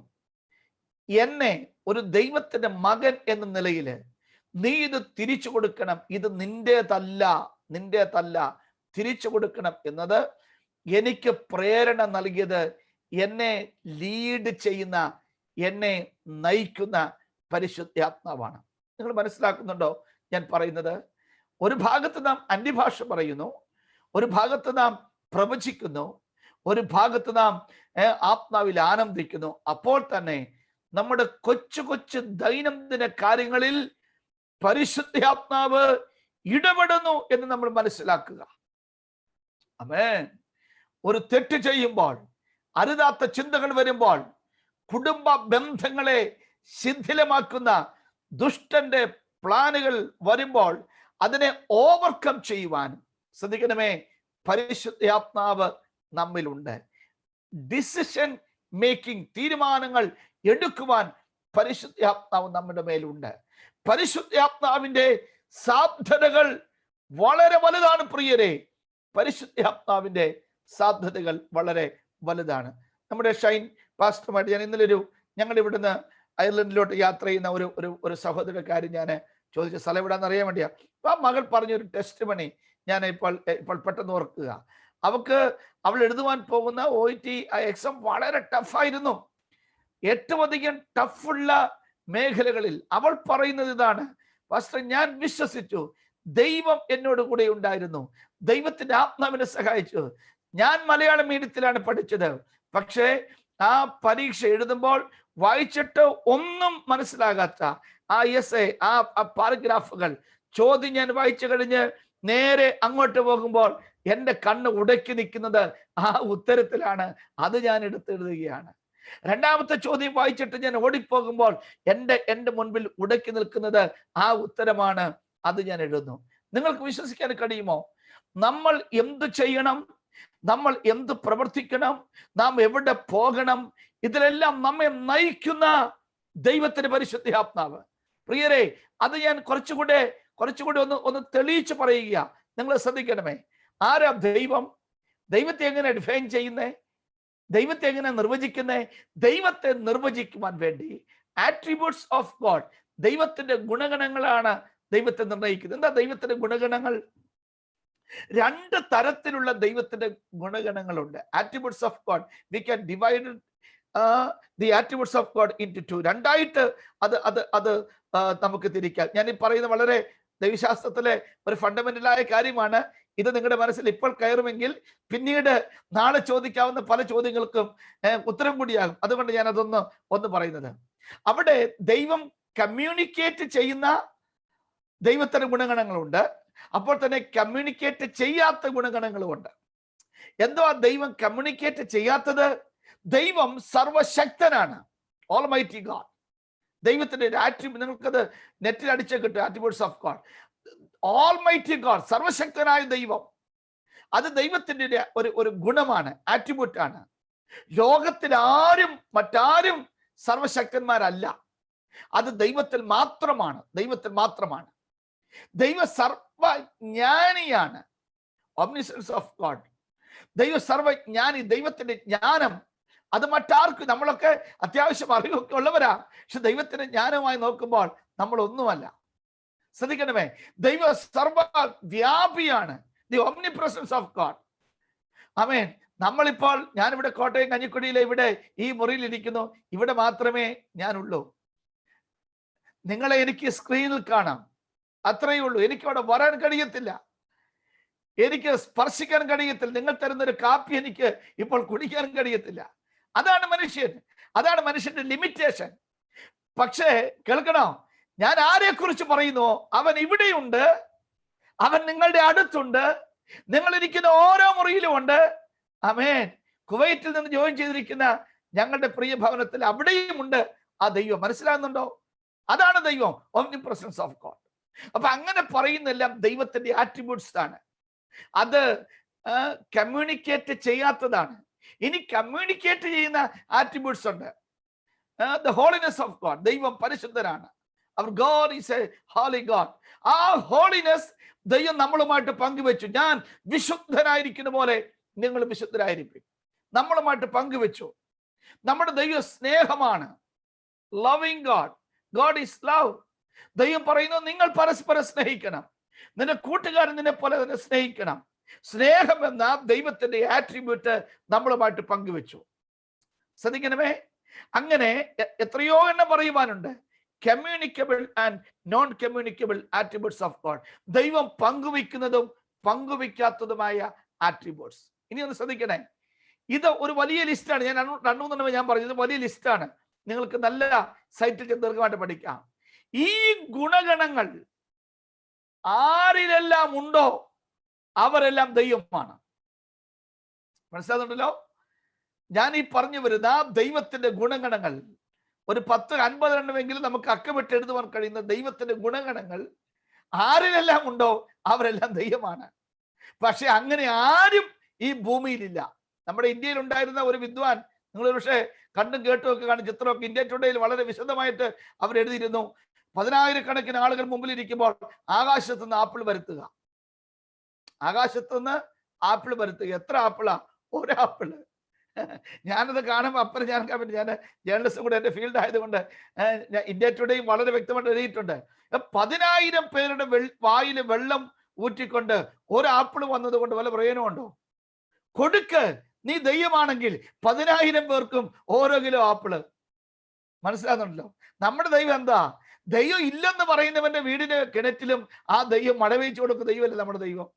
എന്നെ ഒരു ദൈവത്തിന്റെ മകൻ എന്ന നിലയിൽ, നീ ഇത് തിരിച്ചു കൊടുക്കണം, ഇത് നിന്റേതല്ല, തിരിച്ചു കൊടുക്കണം എന്നത് എനിക്ക് പ്രേരണ നൽകിയത്, എന്നെ ലീഡ് ചെയ്യുന്ന, എന്നെ നയിക്കുന്ന പരിശുദ്ധാത്മാവാണ്. നിങ്ങൾ മനസ്സിലാക്കുന്നുണ്ടോ ഞാൻ പറയുന്നത്? ഒരു ഭാഗത്ത് നാം അന്യഭാഷ പറയുന്നു, ഒരു ഭാഗത്ത് നാം പ്രവചിക്കുന്നു, ഒരു ഭാഗത്ത് നാം ആത്മാവിൽ ആനന്ദിക്കുന്നു. അപ്പോൾ തന്നെ നമ്മുടെ കൊച്ചു കൊച്ചു ദൈനംദിന കാര്യങ്ങളിൽ പരിശുദ്ധാത്മാവ് ഇടപെടുന്നു എന്ന് നമ്മൾ മനസ്സിലാക്കുക. ആമേൻ. ഒരു തെറ്റ് ചെയ്യുമ്പോൾ, അരുതാത്ത ചിന്തകൾ വരുമ്പോൾ, കുടുംബ ബന്ധങ്ങളെ ശിഥിലമാക്കുന്ന ദുഷ്ടന്റെ പ്ലാനുകൾ വരുമ്പോൾ അതിനെ ഓവർകം ചെയ്യുവാൻ, ശ്രദ്ധിക്കണമേ, പരിശുദ്ധാത്മാവ് നമ്മിലുണ്ട്. ഡിസിഷൻ മേക്കിംഗ്, തീരുമാനങ്ങൾ എടുക്കുവാൻ പരിശുദ്ധാത്മാവ് നമ്മുടെ മേലുണ്ട്. പരിശുദ്ധാത്മാവിന്റെ സാധ്യതകൾ വളരെ വലുതാണ് പ്രിയരെ. പരിശുദ്ധാത്മാവിന്റെ സാധ്യതകൾ വളരെ വലുതാണ്. നമ്മുടെ ഷൈൻ പാസ്റ്ററുമായിട്ട് ഞാൻ ഇന്നലെ ഞങ്ങൾ ഇവിടുന്ന് അയർലൻഡിലോട്ട് യാത്ര ചെയ്യുന്ന ഒരു സഹോദരക്കാരി ഞാൻ ചോദിച്ച സ്ഥലം എവിടാന്ന് അറിയാൻ വേണ്ടിയാ. ആ മകൾ പറഞ്ഞൊരു ടെസ്റ്റ് മണി ഞാൻ ഇപ്പോൾ പെട്ടെന്ന് ഓർക്കുക. അവൾ എഴുതുവാൻ പോകുന്ന OET എക്സാം വളരെ ടഫായിരുന്നു. ഏറ്റവും അധികം ടഫുള്ള മേഖലകളിൽ അവൾ പറയുന്നത് ഇതാണ്, പാസ്റ്റർ, ഞാൻ വിശ്വസിച്ചു, ദൈവം എന്നോട് കൂടെ ഉണ്ടായിരുന്നു, ദൈവത്തിന്റെ ആത്മാവിനെ സഹായിച്ചു. ഞാൻ മലയാളം മീഡിയത്തിലാണ് പഠിച്ചത്. പക്ഷേ ആ പരീക്ഷ എഴുതുമ്പോൾ വായിച്ചിട്ട് ഒന്നും മനസ്സിലാകാത്ത ആ എസ്സേ, ആ പാരഗ്രാഫുകൾ, ചോദ്യം ഞാൻ വായിച്ചു കഴിഞ്ഞ് നേരെ അങ്ങോട്ട് പോകുമ്പോൾ എൻ്റെ കണ്ണ് ഉടക്കി നിൽക്കുന്നത് ആ ഉത്തരത്തിലാണ്. അത് ഞാൻ എടുത്തെഴുതുകയാണ്. രണ്ടാമത്തെ ചോദ്യം വായിച്ചിട്ട് ഞാൻ ഓടിപ്പോകുമ്പോൾ എൻ്റെ മുൻപിൽ ഉടക്കി നിൽക്കുന്നത് ആ ഉത്തരമാണ്. അത് ഞാൻ എഴുതുന്നു. നിങ്ങൾക്ക് വിശ്വസിക്കാൻ കഴിയുമോ? നമ്മൾ എന്ത് ചെയ്യണം, നമ്മൾ എന്ത് പ്രവർത്തിക്കണം, നാം എവിടെ പോകണം, ഇതിലെല്ലാം നമ്മെ നയിക്കുന്ന ദൈവത്തിന്റെ പരിശുദ്ധാത്മാവ്. പ്രിയരെ, അത് ഞാൻ കുറച്ചുകൂടെ ഒന്ന് തെളിയിച്ച് പറയുക. നിങ്ങൾ ശ്രദ്ധിക്കണമേ, ആരാ ദൈവം? ദൈവത്തെ എങ്ങനെ ഡിഫൈൻ ചെയ്യുന്നേ? ദൈവത്തെ എങ്ങനെ നിർവചിക്കുന്നേ? ദൈവത്തെ നിർവചിക്കുവാൻ വേണ്ടി ആട്രിബ്യൂട്ട്സ് ഓഫ് ഗോഡ്, ദൈവത്തിന്റെ ഗുണഗണങ്ങളാണ് ദൈവത്തെ നിർണ്ണയിക്കുന്നത്. എന്താ ദൈവത്തിന്റെ ഗുണഗണങ്ങൾ? 2 തരത്തിലുള്ള ദൈവത്തിന്റെ ഗുണഗണങ്ങളുണ്ട്. Attributes of God, we can divide the attributes of God into 2. രണ്ടായിട്ട് അത് നമുക്ക് തിരിക്കാം. ഞാൻ ഈ പറയുന്ന വളരെ ദൈവശാസ്ത്രത്തിലെ ഒരു ഫണ്ടമെന്റലായ കാര്യമാണ്. ഇത് നിങ്ങളുടെ മനസ്സിൽ ഇപ്പോൾ കയറുമെങ്കിൽ പിന്നീട് നാളെ ചോദിക്കാവുന്ന പല ചോദ്യങ്ങൾക്കും ഉത്തരം കൂടിയാകും. അതുകൊണ്ട് ഞാൻ ഒന്ന് പറയുന്നത്, അവിടെ ദൈവം കമ്മ്യൂണിക്കേറ്റ് ചെയ്യുന്ന ദൈവത്തിന്റെ ഗുണഗണങ്ങളുണ്ട്, അപ്പോൾ തന്നെ കമ്മ്യൂണിക്കേറ്റ് ചെയ്യാത്ത ഗുണഗണങ്ങളുമുണ്ട്. എന്തോ ദൈവം കമ്മ്യൂണിക്കേറ്റ് ചെയ്യാത്തത്? ദൈവം സർവശക്തനാണ്, ഓൾമൈറ്റി ഗോഡ്. ദൈവത്തിന്റെ ആട്രിബ്യൂട്ട് നിങ്ങൾക്കത് നെറ്റിൽ അടിച്ച് കിട്ടും, attributes of God. Almighty God, സർവശക്തനായ ദൈവം, അത് ദൈവത്തിന്റെ ഒരു ഗുണമാണ്, ആട്രിബ്യൂട്ട് ആണ്. ലോകത്തിൽ മറ്റാരും സർവശക്തന്മാരല്ല, അത് ദൈവത്തിൽ മാത്രമാണ്. ദൈവ സർവജ്ഞാനിയാണ്, ഓംനിസെൻസ് ഓഫ് ഗോഡ്. ദൈവ സർവജ്ഞാനി, ദൈവത്തിന്റെ ജ്ഞാനം അത് മറ്റാർക്കും, നമ്മളൊക്കെ അത്യാവശ്യം അറിവൊക്കെ ഉള്ളവരാ, പക്ഷെ ദൈവത്തിന്റെ ജ്ഞാനമായി നോക്കുമ്പോൾ നമ്മളൊന്നുമല്ല. ശ്രദ്ധിക്കണമേ, ദൈവ സർവ വ്യാപിയാണ്. The omnipresence of God. Amen. നമ്മളിപ്പോൾ, ഞാനിവിടെ കോട്ടയം കഞ്ഞിക്കുഴിയിലെ ഇവിടെ ഈ മുറിയിൽ ഇരിക്കുന്നു. ഇവിടെ മാത്രമേ ഞാനുള്ളൂ. നിങ്ങളെ എനിക്ക് സ്ക്രീനിൽ കാണാം, അത്രയേ ഉള്ളൂ. എനിക്ക് അവിടെ വരാൻ കഴിയത്തില്ല, എനിക്ക് സ്പർശിക്കാൻ കഴിയത്തില്ല. നിങ്ങൾ തരുന്നൊരു കാപ്പി എനിക്ക് ഇപ്പോൾ കുടിക്കാൻ കഴിയത്തില്ല. അതാണ് മനുഷ്യൻ, അതാണ് മനുഷ്യന്റെ ലിമിറ്റേഷൻ. പക്ഷേ കേൾക്കണോ, ഞാൻ ആരെ കുറിച്ച് പറയുന്നു, അവൻ ഇവിടെയുണ്ട്, അവൻ നിങ്ങളുടെ അടുത്തുണ്ട്, നിങ്ങൾ ഇരിക്കുന്ന ഓരോ മുറിയിലും ഉണ്ട്. ആമേൻ. കുവൈറ്റിൽ നിന്ന് ജോയിൻ ചെയ്തിരിക്കുന്ന ഞങ്ങളുടെ പ്രിയ ഭവനത്തിൽ അവിടെയും ഉണ്ട് ആ ദൈവം. മനസ്സിലാകുന്നുണ്ടോ? അതാണ് ദൈവം, ഓംനി പ്രസൻസ് ഓഫ് ഗോഡ്. അപ്പൊ അങ്ങനെ പറയുന്നെല്ലാം ദൈവത്തിന്റെ ആട്രിബ്യൂട്ട്സ് ആണ്. അത് കമ്മ്യൂണിക്കേറ്റ് ചെയ്യാത്തതാണ്. ഇനി കമ്മ്യൂണിക്കേറ്റ് ചെയ്യുന്ന ആട്രിബ്യൂട്ട്സ് ഉണ്ട്. The holiness of God. ദൈവം പരിശുദ്ധനാണ്. Our God is a holy God. ആ ഹോളിനെസ് ദൈവം നമ്മളുമായിട്ട് പങ്കുവെച്ചു. ഞാൻ വിശുദ്ധനായിരിക്കുന്ന പോലെ നിങ്ങൾ വിശുദ്ധരായിരിക്കും. നമ്മളുമായിട്ട് പങ്കുവെച്ചു. നമ്മുടെ ദൈവം സ്നേഹമാണ്, loving God. God is love. ദൈവം പറയുന്നു, നിങ്ങൾ പരസ്പരം സ്നേഹിക്കണം, നിന്റെ കൂട്ടുകാരൻ നിന്നെ പോലെ തന്നെ സ്നേഹിക്കണം. സ്നേഹം എന്ന ദൈവത്തിന്റെ ആട്രിബ്യൂട്ട് നമ്മളുമായിട്ട് പങ്കുവെച്ചു. ശ്രദ്ധിക്കണമേ, അങ്ങനെ എത്രയോ എണ്ണം പറയുവാനുണ്ട്. Communicable and non communicable attributes of God. ദൈവം പങ്കുവെക്കുന്നതും പങ്കുവെക്കാത്തതുമായ ആട്രിബ്യൂട്ട്സ്. ഇനി ഒന്ന് ശ്രദ്ധിക്കണേ, ഇത് ഒരു വലിയ ലിസ്റ്റാണ്. ഞാൻ രണ്ടു മൂന്നെണ്ണമേ ഞാൻ പറഞ്ഞത്, വലിയ ലിസ്റ്റാണ്. നിങ്ങൾക്ക് നല്ല സൈറ്റിൽ ദീർഘമായിട്ട് പഠിക്കാം. ഈ ഗുണഗണങ്ങൾ ആരിലെല്ലാം ഉണ്ടോ അവരെല്ലാം ദൈവമാണ്. മനസ്സിലാകുന്നുണ്ടല്ലോ? ഞാൻ ഈ പറഞ്ഞു വരുന്ന ദൈവത്തിന്റെ ഗുണഗണങ്ങൾ ഒരു 10-50 എണ്ണമെങ്കിലും നമുക്ക് അക്കമിട്ട് എഴുതുവാൻ കഴിയുന്ന ദൈവത്തിന്റെ ഗുണഗണങ്ങൾ ആരിലെല്ലാം ഉണ്ടോ അവരെല്ലാം ദൈവമാണ്. പക്ഷെ അങ്ങനെ ആരും ഈ ഭൂമിയിലില്ല. നമ്മുടെ ഇന്ത്യയിൽ ഉണ്ടായിരുന്ന ഒരു വിദ്വാൻ, നിങ്ങൾ പക്ഷേ കണ്ടും കേട്ടും ഒക്കെ കാണും, ചിത്രമൊക്കെ ഇന്ത്യ ടുഡേയിൽ വളരെ വിശദമായിട്ട് അവർ എഴുതിയിരുന്നു. 10,000-കണക്കിന് ആളുകൾ മുമ്പിൽ ഇരിക്കുമ്പോൾ ആകാശത്തുനിന്ന് ആപ്പിൾ വരുത്തുക, ആകാശത്തുനിന്ന് ആപ്പിൾ വരുത്തുക. എത്ര ആപ്പിളാ? ഒരാപ്പിള്. ഞാനത് കാണുമ്പോൾ അപ്പുറം ഞാൻ ജേർണലിസ്റ്റും കൂടെ എൻ്റെ ഫീൽഡ് ആയതുകൊണ്ട് ഇന്ത്യ ടുഡേയും വളരെ വ്യക്തമായിട്ട് എഴുതിയിട്ടുണ്ട്. 10,000 പേരുടെ വായിൽ വെള്ളം ഊറ്റിക്കൊണ്ട് ഒരു ആപ്പിൾ വന്നത് കൊണ്ട് വല്ല പ്രയോജനമുണ്ടോ? കൊടുക്ക്, നീ ദൈവമാണെങ്കിൽ 10,000 പേർക്കും ഓരോ കിലോ ആപ്പിള്. മനസ്സിലാകുന്നുണ്ടല്ലോ? നമ്മുടെ ദൈവം എന്താ? ദൈവം ഇല്ലെന്ന് പറയുന്നവന്റെ വീടിന്റെ കിണറ്റിലും ആ ദൈവം മഴ പെയ്ച്ചു കൊടുക്കുന്ന ദൈവമല്ലേ നമ്മുടെ ദൈവം?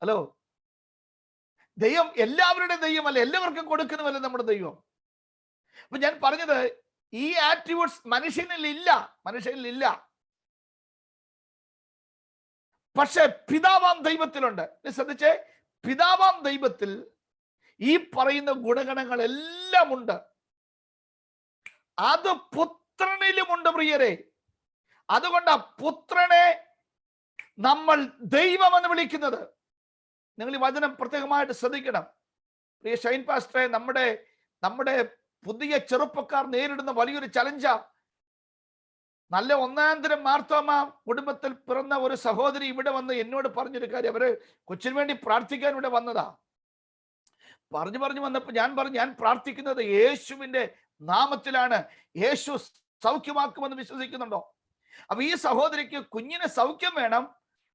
ഹലോ, ദൈവം എല്ലാവരുടെയും ദൈവമല്ല, എല്ലാവർക്കും കൊടുക്കുന്നതല്ല നമ്മുടെ ദൈവം. അപ്പൊ ഞാൻ പറഞ്ഞത്, ഈ ആട്രിബ്യൂട്ട്സ് മനുഷ്യനിൽ ഇല്ല. പക്ഷെ പിതാവാം ദൈവത്തിലുണ്ട്. ശ്രദ്ധിച്ചേ, പിതാവാം ദൈവത്തിൽ ഈ പറയുന്ന ഗുണഗണങ്ങൾ എല്ലാം ഉണ്ട്. അത് പുത്രനിലുമുണ്ട് പ്രിയരെ. അതുകൊണ്ട് ആ പുത്രനെ നമ്മൾ ദൈവമെന്ന് വിളിക്കുന്നത്. നിങ്ങൾ ഈ വചനം പ്രത്യേകമായിട്ട് ശ്രദ്ധിക്കണം. പ്രിയ ഷൈൻ പാസ്റ്ററെ, നമ്മുടെ പുതിയ ചെറുപ്പക്കാർ നേരിടുന്ന വലിയൊരു ചലഞ്ചാ. നല്ല ഒന്നാന്തരം മാർത്തോമ കുടുംബത്തിൽ പിറന്ന ഒരു സഹോദരി ഇവിടെ വന്ന് എന്നോട് പറഞ്ഞൊരു കാര്യം. അവര് കൊച്ചിന് വേണ്ടി പ്രാർത്ഥിക്കാൻ ഇവിടെ വന്നതാ. പറഞ്ഞു വന്നപ്പോൾ ഞാൻ പറഞ്ഞു, ഞാൻ പ്രാർത്ഥിക്കുന്നത് യേശുവിന്റെ നാമത്തിലാണ്. യേശു സൗഖ്യമാക്കുമെന്ന് വിശ്വസിക്കുന്നുണ്ടോ? അപ്പൊ ഈ സഹോദരിക്ക് കുഞ്ഞിന് സൗഖ്യം വേണം,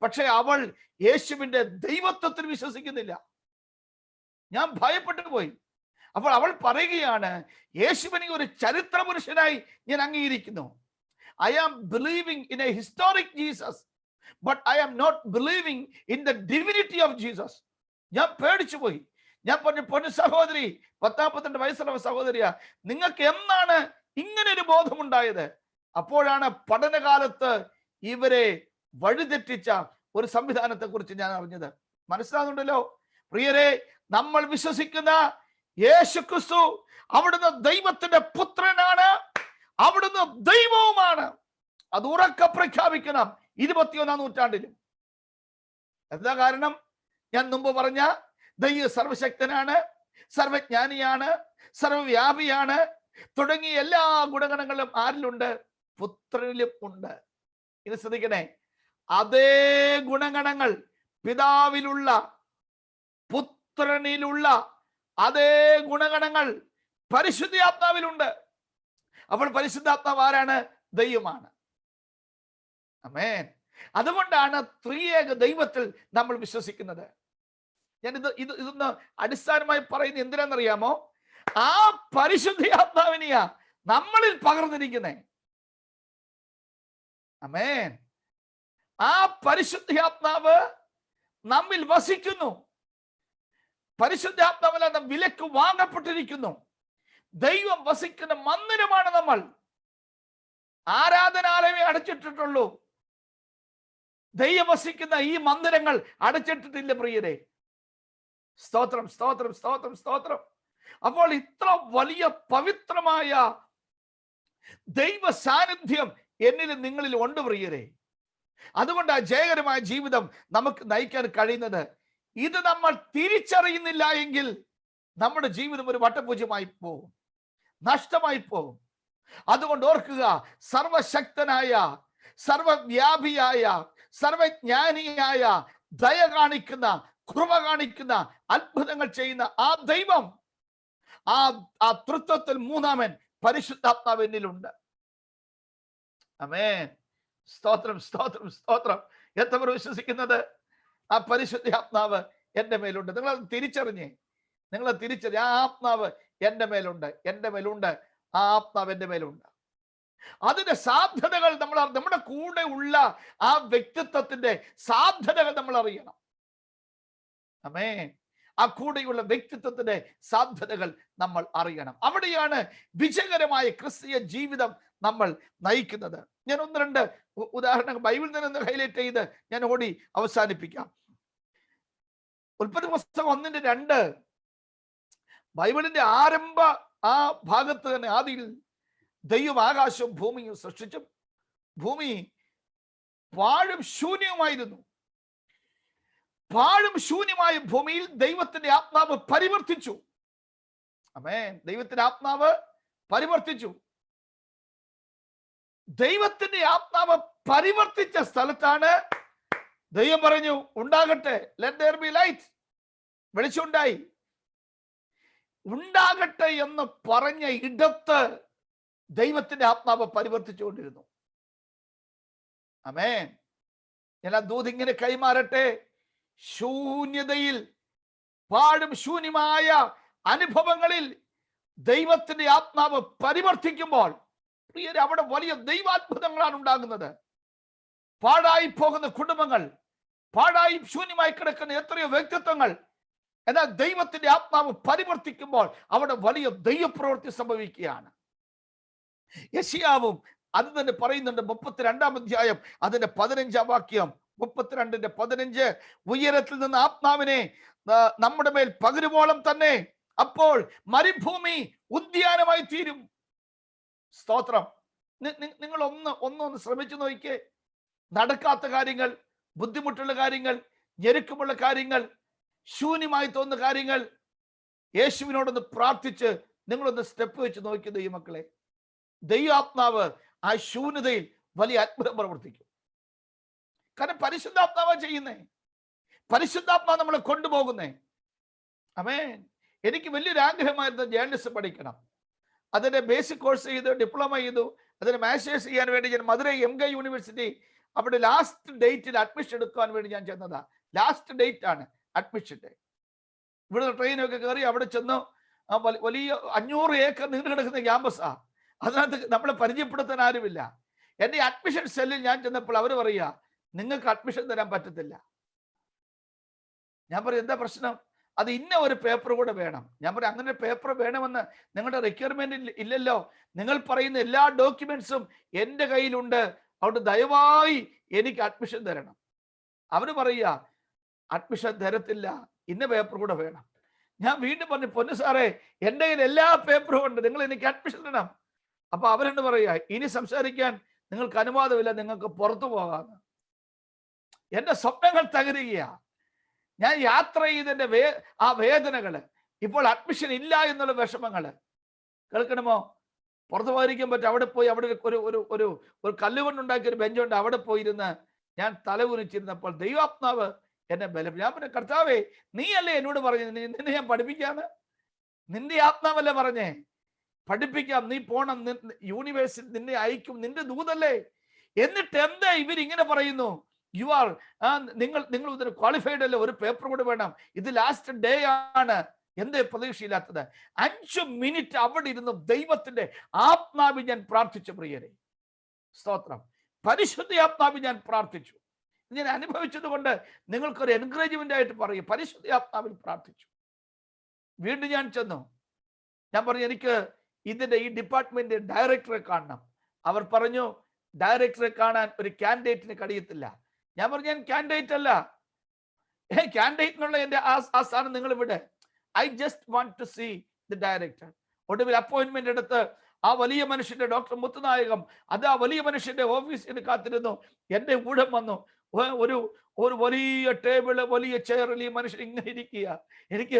പക്ഷെ അവൾ യേശുവിന്റെ ദൈവത്വത്തിൽ വിശ്വസിക്കുന്നില്ല. ഞാൻ ഭയപ്പെട്ടു പോയി. അപ്പോൾ അവൾ പറയുകയാണ്, യേശുവിനെ ഒരു ചരിത്ര പുരുഷനായി ഞാൻ അംഗീകരിക്കുന്നു. I am believing in a historic Jesus, but I am not believing in the divinity of Jesus. ഞാൻ പേടിച്ചു പോയി. ഞാൻ പറഞ്ഞു, പൊന്നു സഹോദരി, 12 വയസ്സുള്ള സഹോദരിയാ, നിങ്ങൾക്ക് എന്നാണ് ഇങ്ങനെ ഒരു ബോധമുണ്ടായത്? അപ്പോഴാണ് പഠനകാലത്ത് ഇവരെ വഴിതെറ്റിച്ച ഒരു സംവിധാനത്തെ കുറിച്ച് ഞാൻ അറിഞ്ഞത്. മനസ്സിലാകുന്നുണ്ടല്ലോ പ്രിയരെ? നമ്മൾ വിശ്വസിക്കുന്ന യേശു ക്രിസ്തു അവിടുന്ന് ദൈവത്തിന്റെ പുത്രനാണ്, അവിടുന്ന് ദൈവവുമാണ്. അത് ഉറക്കെ പ്രഖ്യാപിക്കണം 21-ാം നൂറ്റാണ്ടിലും. എന്താ കാരണം? ഞാൻ മുമ്പ് പറഞ്ഞ ദൈവം സർവശക്തനാണ്, സർവജ്ഞാനിയാണ്, സർവവ്യാപിയാണ് തുടങ്ങിയ എല്ലാ ഗുണഗണങ്ങളും ആരിലുണ്ട്? പുത്രനിലും ഉണ്ട്. ഇത് ശ്രദ്ധിക്കണേ, അതേ ഗുണഗണങ്ങൾ പിതാവിലുള്ള പുത്രനിലുള്ള അതേ ഗുണഗണങ്ങൾ പരിശുദ്ധാത്മാവിലുണ്ട്. അപ്പോൾ പരിശുദ്ധാത്മാവ് ആരാണ്? ദൈവമാണ്. ആമേൻ. അതുകൊണ്ടാണ് ത്രിയേക ദൈവത്തിൽ നമ്മൾ വിശ്വസിക്കുന്നത്. ഞാൻ ഇതൊന്ന് അടിസ്ഥാനമായി പറയുന്നത് എന്തിനാണെന്നറിയാമോ? ആ പരിശുദ്ധാത്മാവിനെയാ നമ്മളിൽ പകർന്നിരിക്കുന്നേ. ആമേൻ. ആ പരിശുദ്ധാത്മാവ് നമ്മിൽ വസിക്കുന്നു. പരിശുദ്ധാത്മാവിൽ നാം വിലക്ക് വാങ്ങപ്പെട്ടിരിക്കുന്നു. ദൈവം വസിക്കുന്ന മന്ദിരമാണ് നമ്മൾ. ആരാധനാലയമേ അടച്ചിട്ടിട്ടുള്ളൂ. ദൈവം വസിക്കുന്ന ഈ മന്ദിരങ്ങൾ അടച്ചിട്ടിട്ടില്ല പ്രിയരെ. സ്തോത്രം, സ്തോത്രം, സ്തോത്രം, സ്തോത്രം. അപ്പോൾ ഇത്ര വലിയ പവിത്രമായ ദൈവ സാന്നിധ്യം എന്നിലും നിങ്ങളിലും ഉണ്ട് പ്രിയരെ. അതുകൊണ്ട് ആ ജയകരമായ ജീവിതം നമുക്ക് നയിക്കാൻ കഴിയുന്നത്. ഇത് നമ്മൾ തിരിച്ചറിയുന്നില്ല എങ്കിൽ നമ്മുടെ ജീവിതം ഒരു വട്ടപൂജ്യമായി പോകും, നഷ്ടമായി പോകും. അതുകൊണ്ട് ഓർക്കുക, സർവശക്തനായ, സർവവ്യാപിയായ, സർവജ്ഞാനിയായ, ദയ കാണിക്കുന്ന, കൃപ കാണിക്കുന്ന, അത്ഭുതങ്ങൾ ചെയ്യുന്ന ആ ദൈവം, ആ തൃത്വത്തിൽ മൂന്നാമൻ പരിശുദ്ധാത്മാവ് എന്നിലുണ്ട്. ആമേൻ. സ്തോത്രം, സ്തോത്രം, സ്തോത്രം. എത്ര വിശ്വസിക്കുന്നത് ആ പരിശുദ്ധാത്മാവ് എന്റെ മേലുണ്ട്? നിങ്ങൾ തിരിച്ചറിഞ്ഞേ, നിങ്ങൾ തിരിച്ചറിഞ്ഞ ആ ആത്മാവ് എന്റെ മേലുണ്ട്, എന്റെ മേലുണ്ട്. ആ ആത്മാവ് എന്റെ മേലുണ്ട്. അതിന്റെ സാധ്യതകൾ നമ്മുടെ കൂടെ ഉള്ള ആ വ്യക്തിത്വത്തിന്റെ സാധ്യതകൾ നമ്മൾ അറിയണം. ആമേൻ. ആ കൂടെയുള്ള വ്യക്തിത്വത്തിന്റെ സാധ്യതകൾ നമ്മൾ അറിയണം. അവിടെയാണ് വിജയകരമായ ക്രിസ്തീയ ജീവിതം നമ്മൾ നയിക്കുന്നത്. ഞാൻ ഒന്ന് രണ്ട് ഉദാഹരണങ്ങൾ ബൈബിളിൽ നിന്ന് ഹൈലൈറ്റ് ചെയ്ത് ഞാൻ ഓടി അവസാനിപ്പിക്കാം. ഉൽപ്പത്തി പുസ്തകം 1:2 ബൈബിളിന്റെ ആരംഭ ആ ഭാഗത്ത് തന്നെ ആദിയിൽ ദൈവം ആകാശവും ഭൂമിയും സൃഷ്ടിച്ചു. ഭൂമി പാഴും ശൂന്യവുമായിരുന്നു. പാഴും ശൂന്യമായ ഭൂമിയിൽ ദൈവത്തിന്റെ ആത്മാവ് പരിവർത്തിച്ചു. ആമേൻ. ദൈവത്തിന്റെ ആത്മാവ് പരിവർത്തിച്ചു. ദൈവത്തിന്റെ ആത്മാവ് പരിവർത്തിച്ച സ്ഥലത്താണ് ദൈവം പറഞ്ഞു ഉണ്ടാകട്ടെ, ലെറ്റ് ദേർ ബി ലൈറ്റ്. വെളിച്ചമുണ്ടായി. ഉണ്ടാകട്ടെ എന്ന് പറഞ്ഞ ഇടത്ത് ദൈവത്തിന്റെ ആത്മാവ് പരിവർത്തിച്ചുകൊണ്ടിരുന്നു. ആമേൻ. ഞാൻ ആ ദൂത് ഇങ്ങനെ കൈമാറട്ടെ. ശൂന്യതയിൽ, പാടും ശൂന്യമായ അനുഭവങ്ങളിൽ ദൈവത്തിന്റെ ആത്മാവ് പരിവർത്തിക്കുമ്പോൾ പ്രിയരെ, അവിടെ വലിയ ദൈവാത്ഭുതങ്ങളാണ് ഉണ്ടാകുന്നത്. പാഴായി പോകുന്ന കുടുംബങ്ങൾ, പാഴായി ശൂന്യമായി കിടക്കുന്ന എത്രയോ വ്യക്തിത്വങ്ങൾ, എന്നാൽ ദൈവത്തിന്റെ ആത്മാവ് പരിവർത്തിക്കുമ്പോൾ അവിടെ വലിയ ദൈവപ്രവൃത്തി സംഭവിക്കുകയാണ്. യെശയ്യാവും അത് തന്നെ പറയുന്നുണ്ട്. 32-ാം അധ്യായം അതിന്റെ 15-ാം വാക്യം, 32:15, ഉയരത്തിൽ നിന്ന് ആത്മാവിനെ നമ്മുടെ മേൽ പകരുവോളം തന്നെ അപ്പോൾ മരുഭൂമി ഉദ്യാനമായി തീരും. സ്തോത്രം. നിങ്ങൾ ഒന്ന് ശ്രമിച്ചു നോക്കിയേ. നടക്കാത്ത കാര്യങ്ങൾ, ബുദ്ധിമുട്ടുള്ള കാര്യങ്ങൾ, ഞെരുക്കമുള്ള കാര്യങ്ങൾ, ശൂന്യമായി തോന്നുന്ന കാര്യങ്ങൾ, യേശുവിനോടൊന്ന് പ്രാർത്ഥിച്ച് നിങ്ങളൊന്ന് സ്റ്റെപ്പ് വെച്ച് നോക്കി ദൈവമക്കളെ. ദൈവാത്മാവ് ആ ശൂന്യതയിൽ വലിയ അത്ഭുതം പ്രവർത്തിക്കും. കാരണം പരിശുദ്ധാത്മാവ് ചെയ്യുന്നേ, പരിശുദ്ധാത്മാവ് നമ്മളെ കൊണ്ടുപോകുന്നേ. ആമേൻ. എനിക്ക് വലിയൊരു ആഗ്രഹമായിരുന്നു ജേർണലിസം പഠിക്കണം. അതിന്റെ ബേസിക് കോഴ്സ് ചെയ്തു, ഡിപ്ലോമ ചെയ്തു. അതിന് മാസ്റ്റേഴ്സ് ചെയ്യാൻ വേണ്ടി ഞാൻ മധുരൈ MK യൂണിവേഴ്സിറ്റി അവിടെ ലാസ്റ്റ് ഡേറ്റിൽ അഡ്മിഷൻ എടുക്കാൻ വേണ്ടി ഞാൻ ചെന്നതാ. ലാസ്റ്റ് ഡേറ്റ് ആണ് അഡ്മിഷന്റെ. ഇവിടുന്ന് ട്രെയിനൊക്കെ കയറി അവിടെ ചെന്നു. വലിയ 500 ഏക്കർ നീണ്ടു കിടക്കുന്ന ക്യാമ്പസാ. അതിനകത്ത് നമ്മളെ പരിചയപ്പെടുത്താൻ ആരുമില്ല. എന്റെ അഡ്മിഷൻ സെല്ലിൽ ഞാൻ ചെന്നപ്പോൾ അവർ പറയുക, നിങ്ങൾക്ക് അഡ്മിഷൻ തരാൻ പറ്റത്തില്ല. ഞാൻ പറയും, എന്താ പ്രശ്നം? അത് ഇന്ന ഒരു പേപ്പർ കൂടെ വേണം. ഞാൻ പറയും, അങ്ങനെ പേപ്പർ വേണമെന്ന് നിങ്ങളുടെ റിക്വയർമെന്റ് ഇല്ലല്ലോ. നിങ്ങൾ പറയുന്ന എല്ലാ ഡോക്യുമെന്റ്സും എൻ്റെ കയ്യിലുണ്ട്. അതുകൊണ്ട് ദയവായി എനിക്ക് അഡ്മിഷൻ തരണം. അവര് പറയുക, അഡ്മിഷൻ തരത്തില്ല, ഇന്ന പേപ്പർ കൂടെ വേണം. ഞാൻ വീണ്ടും പറഞ്ഞു, പൊന്നു സാറേ, എൻ്റെ കയ്യിൽ എല്ലാ പേപ്പറും ഉണ്ട്, നിങ്ങൾ എനിക്ക് അഡ്മിഷൻ തരണം. അപ്പൊ അവരെന്ന് പറയുക, ഇനി സംസാരിക്കാൻ നിങ്ങൾക്ക് അനുവാദമില്ല, നിങ്ങൾക്ക് പുറത്തു പോകാമെന്ന്. എന്റെ സ്വപ്നങ്ങൾ തകരുകയാ. ഞാൻ യാത്ര ചെയ്തതിന്റെ ആ വേദനകള്, ഇപ്പോൾ അഡ്മിഷൻ ഇല്ല എന്നുള്ള വിഷമങ്ങള് കേൾക്കണമോ? പുറത്തു പോയിരിക്കാൻ പറ്റും. അവിടെ പോയി, അവിടെ ഒരു കല്ലുകൊണ്ടുണ്ടാക്കിയ ഒരു ബെഞ്ചുണ്ട്. അവിടെ പോയിരുന്ന് ഞാൻ തലകുനിച്ചിരുന്നപ്പോൾ ദൈവാത്മാവ് എന്നെ ബലം. ഞാൻ പിന്നെ, കർത്താവേ, നീ അല്ലേ എന്നോട് പറഞ്ഞു നിന്നെ ഞാൻ പഠിപ്പിക്കാന്ന്? നിന്റെ ആത്മാവല്ലേ പറഞ്ഞേ? പഠിപ്പിക്കാം, നീ പോണം, യൂണിവേഴ്സിറ്റി നിന്നെ അയക്കും, നിന്റെ ദൂതല്ലേ. എന്നിട്ട് എന്താ ഇവരിങ്ങനെ പറയുന്നു? യു ആർ നിങ്ങൾ ഇതിന് ക്വാളിഫൈഡ് അല്ലേ, ഒരു പേപ്പർ കൂടെ വേണം, ഇത് ലാസ്റ്റ് ഡേ ആണ്. എന്തേ പ്രതീക്ഷയില്ലാത്തത്? 5 മിനിറ്റ് അവിടെ ഇരുന്ന് ദൈവത്തിന്റെ ആത്മാവിൽ ഞാൻ പ്രാർത്ഥിച്ചു പ്രിയരെ. സ്തോത്രം. പരിശുദ്ധ ആത്മാവിൽ ഞാൻ പ്രാർത്ഥിച്ചു. ഞാൻ അനുഭവിച്ചത് കൊണ്ട് നിങ്ങൾക്കൊരു എൻകറേജ്മെന്റ് ആയിട്ട് പറയും. പരിശുദ്ധ ആത്മാവിൽ പ്രാർത്ഥിച്ചു. വീണ്ടും ഞാൻ ചെന്നു. ഞാൻ പറഞ്ഞു, എനിക്ക് ഇതിന്റെ ഈ ഡിപ്പാർട്ട്മെന്റ് ഡയറക്ടറെ കാണണം. അവർ പറഞ്ഞു, ഡയറക്ടറെ കാണാൻ ഒരു കാൻഡിഡേറ്റിന് കഴിയത്തില്ല. ഞാൻ പറഞ്ഞു, ഞാൻ കാൻഡിഡേറ്റ് അല്ല, കാൻഡിഡേറ്റിനുള്ള എന്റെ ആ സ്ഥാനം നിങ്ങൾ ഇവിടെ. I just want to see the director. ഒടുവിൽ അപ്പോയിന്റ്മെന്റ് എടുത്ത് ആ വലിയ മനുഷ്യന്റെ, ഡോക്ടർ മുത്തുനായകം, അത് ആ വലിയ മനുഷ്യന്റെ ഓഫീസിൽ കാത്തിരുന്നു. എന്റെ ഊഴം വന്നു. ഒരു വലിയ ടേബിള്, വലിയ ചെയറിൽ ഈ മനുഷ്യൻ ഇങ്ങനെ ഇരിക്കുക. എനിക്ക്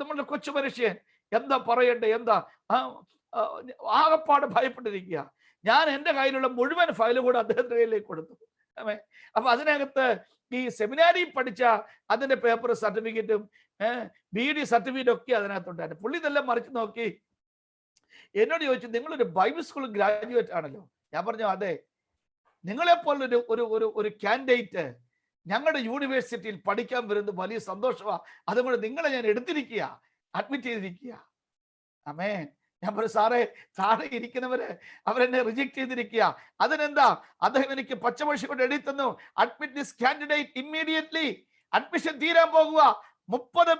നമ്മളുടെ കൊച്ചു മനുഷ്യൻ എന്താ പറയണ്ടേ, എന്താ ആകപ്പാട് ഭയപ്പെട്ടിരിക്കുക. ഞാൻ എൻ്റെ കയ്യിലുള്ള മുഴുവൻ ഫയലും കൂടെ അദ്ദേഹത്തിന്റെ കയ്യിലേക്ക് കൊടുത്തു. അപ്പൊ അതിനകത്ത് ഈ സെമിനാരി പഠിച്ച അതിന്റെ പേപ്പർ, സർട്ടിഫിക്കറ്റും BD സർട്ടിഫിക്കറ്റും ഒക്കെ അതിനകത്തുണ്ടായിരുന്നു. പുള്ളി ഇതെല്ലാം മറിച്ച് നോക്കി എന്നോട് ചോദിച്ചു, നിങ്ങളൊരു ബൈബിൾ സ്കൂൾ ഗ്രാജുവേറ്റ് ആണല്ലോ? ഞാൻ പറഞ്ഞു, അതെ. നിങ്ങളെപ്പോലൊരു ഒരു കാൻഡിഡേറ്റ് ഞങ്ങളുടെ യൂണിവേഴ്സിറ്റിയിൽ പഠിക്കാൻ വരുന്നത് വലിയ സന്തോഷമാണ്. അതുകൊണ്ട് നിങ്ങളെ ഞാൻ എടുത്തിരിക്കുക, അഡ്മിറ്റ് ചെയ്തിരിക്കുക. ആമേൻ. ഞാൻ പറഞ്ഞു, സാറേ, താഴെ ഇരിക്കുന്നവര് അവരെന്നെ റിജക്ട് ചെയ്തിരിക്കുക. അതിനെന്താ? അദ്ദേഹം എനിക്ക് പച്ചമൊഴി കൊണ്ട് എഴുതി തന്നു, admit this candidate immediately. Admission തീരാൻ പോകുക, 30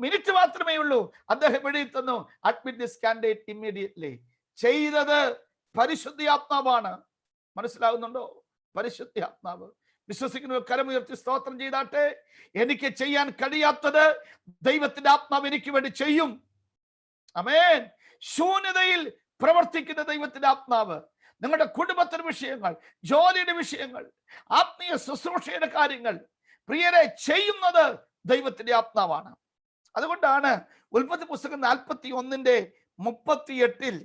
മിനിറ്റ് മാത്രമേ ഉള്ളൂ. അദ്ദേഹം എഴുതി തന്നു, അഡ്മിറ്റ് ദിസ് കാൻഡിഡേറ്റ് ഇമ്മീഡിയറ്റ്ലി. ചെയ്തത് പരിശുദ്ധാത്മാവാണ്. മനസ്സിലാകുന്നുണ്ടോ? പരിശുദ്ധാത്മാവ്. വിശ്വസിക്കുന്നവർ കരമുയർത്തി സ്തോത്രം ചെയ്താട്ടെ. എനിക്ക് ചെയ്യാൻ കഴിയാത്തത് ദൈവത്തിന്റെ ആത്മാവ് എനിക്ക് വേണ്ടി ചെയ്യും. ആമേൻ. ശൂന്യതയിൽ പ്രവർത്തിക്കുന്ന ദൈവത്തിന്റെ ആത്മാവ് നിങ്ങളുടെ കുടുംബത്തിന്റെ വിഷയങ്ങൾ, ജോലിയുടെ വിഷയങ്ങൾ, ആത്മീയ ശുശ്രൂഷയുടെ കാര്യങ്ങൾ പ്രിയരെ ചെയ്യുന്നത് ദൈവത്തിന്റെ ആത്മാവാണ്. അതുകൊണ്ടാണ് ഉൽപ്പത്തി പുസ്തകം 41:38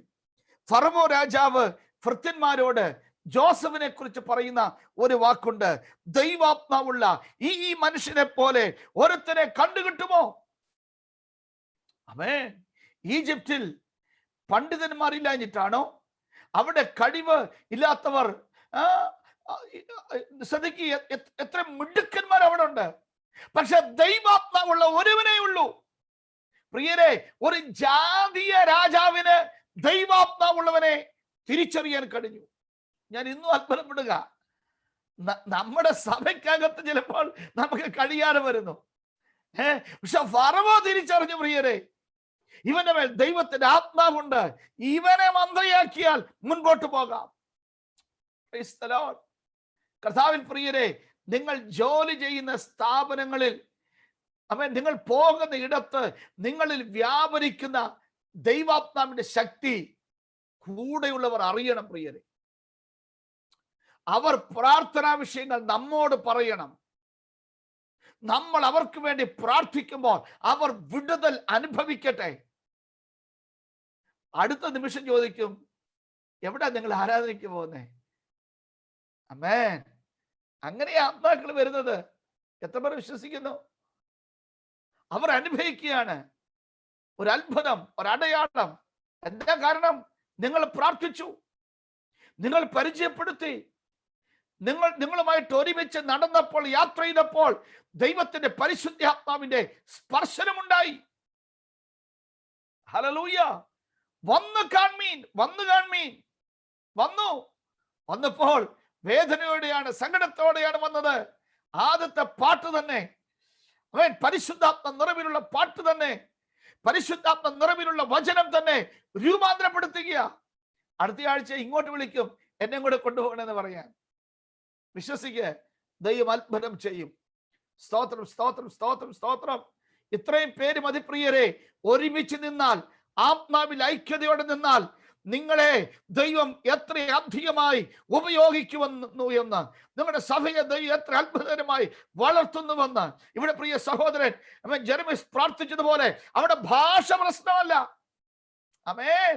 ഫറവോ രാജാവ് ഭൃത്യന്മാരോട് ജോസഫിനെ കുറിച്ച് പറയുന്ന ഒരു വാക്കുണ്ട്, ദൈവാത്മാവുള്ള ഈ മനുഷ്യനെ പോലെ ഒരുത്തനെ കണ്ടുകിട്ടുമോ? ആമേൻ. ഈജിപ്തിൽ പണ്ഡിതന്മാരില്ലാഞ്ഞിട്ടാണോ? അവിടെ കഴിവ് ഇല്ലാത്തവർ, ശ്രദ്ധിക്കുക, എത്ര മിടുക്കന്മാർ അവിടെ ഉണ്ട്. പക്ഷെ ദൈവാത്മാവുള്ള ഒരുവനേ ഉള്ളൂ. പ്രിയരെ, ഒരു ജാതീയ രാജാവിന് ദൈവാത്മാവുള്ളവനെ തിരിച്ചറിയാൻ കഴിഞ്ഞു. ഞാൻ ഇന്നും അത്ഭുതപ്പെടുക. നമ്മുടെ സഭയ്ക്കകത്ത് ചിലപ്പോൾ നമുക്ക് കഴിയാതെ വരുന്നു. പക്ഷെ ഫറവോ തിരിച്ചറിഞ്ഞു, പ്രിയരെ, ഇവന്റെ മേൽ ദൈവത്തിന്റെ ആത്മാവുണ്ട്, ഇവനെ മന്ത്രിയാക്കിയാൽ മുൻപോട്ട് പോകാം. കർത്താവിൽ പ്രിയരെ, നിങ്ങൾ ജോലി ചെയ്യുന്ന സ്ഥാപനങ്ങളിൽ, നിങ്ങൾ പോകുന്ന ഇടത്ത് നിങ്ങളിൽ വ്യാപരിക്കുന്ന ദൈവാത്മാവിന്റെ ശക്തി കൂടെയുള്ളവർ അറിയണം. പ്രിയരെ, അവർ പ്രാർത്ഥനാ വിഷയങ്ങൾ നമ്മോട് പറയണം. നമ്മൾ അവർക്ക് വേണ്ടി പ്രാർത്ഥിക്കുമ്പോൾ അവർ വിടുതൽ അനുഭവിക്കട്ടെ. അടുത്ത നിമിഷം ചോദിക്കും, എവിടെ നിങ്ങൾ ആരാധനയ്ക്ക് പോകുന്നേ? ആമേൻ. അങ്ങനെ ആത്മാക്കൾ വരുന്നത് എത്ര പേർ വിശ്വസിക്കുന്നു? അവർ അനുഭവിക്കുകയാണ് ഒരു അത്ഭുതം, ഒരു അടയാളം. എന്താ കാരണം? നിങ്ങൾ പ്രാർത്ഥിച്ചു, നിങ്ങൾ പരിചയപ്പെടുത്തി, നിങ്ങളുമായിട്ട് ഒരുമിച്ച് നടന്നപ്പോൾ, യാത്ര ചെയ്തപ്പോൾ ദൈവത്തിന്റെ പരിശുദ്ധാത്മാവിന്റെ സ്പർശനമുണ്ടായി. ഹല്ലേലൂയ. വന്നപ്പോൾ വേദനയോടെയാണ്, സങ്കടത്തോടെയാണ് വന്നത്. ആദ്യത്തെ പാട്ട് തന്നെ അവൻ പരിശുദ്ധാത്മ നിറവിലുള്ള പാട്ട് തന്നെ, പരിശുദ്ധാത്മ നിറവിലുള്ള വചനം തന്നെ രൂപാന്തരപ്പെടുത്തുക. അടുത്ത ആഴ്ച ഇങ്ങോട്ട് വിളിക്കും, എന്നെ കൂടെ കൊണ്ടുപോകണമെന്ന് പറയാൻ. വിശ്വസിക്കുക, ദൈവം അത്ഭുതം ചെയ്യും. സ്തോത്രം, സ്തോത്രം, സ്തോത്രം, സ്തോത്രം. ഇത്രയും പേര് മതി പ്രിയരെ. ഒരുമിച്ച് നിന്നാൽ, ആത്മാവിൽ ഐക്യതയോടെ നിന്നാൽ നിങ്ങളെ ദൈവം എത്ര അധികമായി ഉപയോഗിക്കുമെന്നു എന്ന്, നിങ്ങളുടെ സഭയെ ദൈവം എത്ര അത്ഭുതകരമായി വളർത്തുന്നുവെന്ന്. ഇവിടെ പ്രിയ സഹോദരൻ ജെറമീസ് പ്രാർത്ഥിച്ചതുപോലെ അവിടെ ഭാഷ പ്രശ്നമല്ല. ആമേൻ.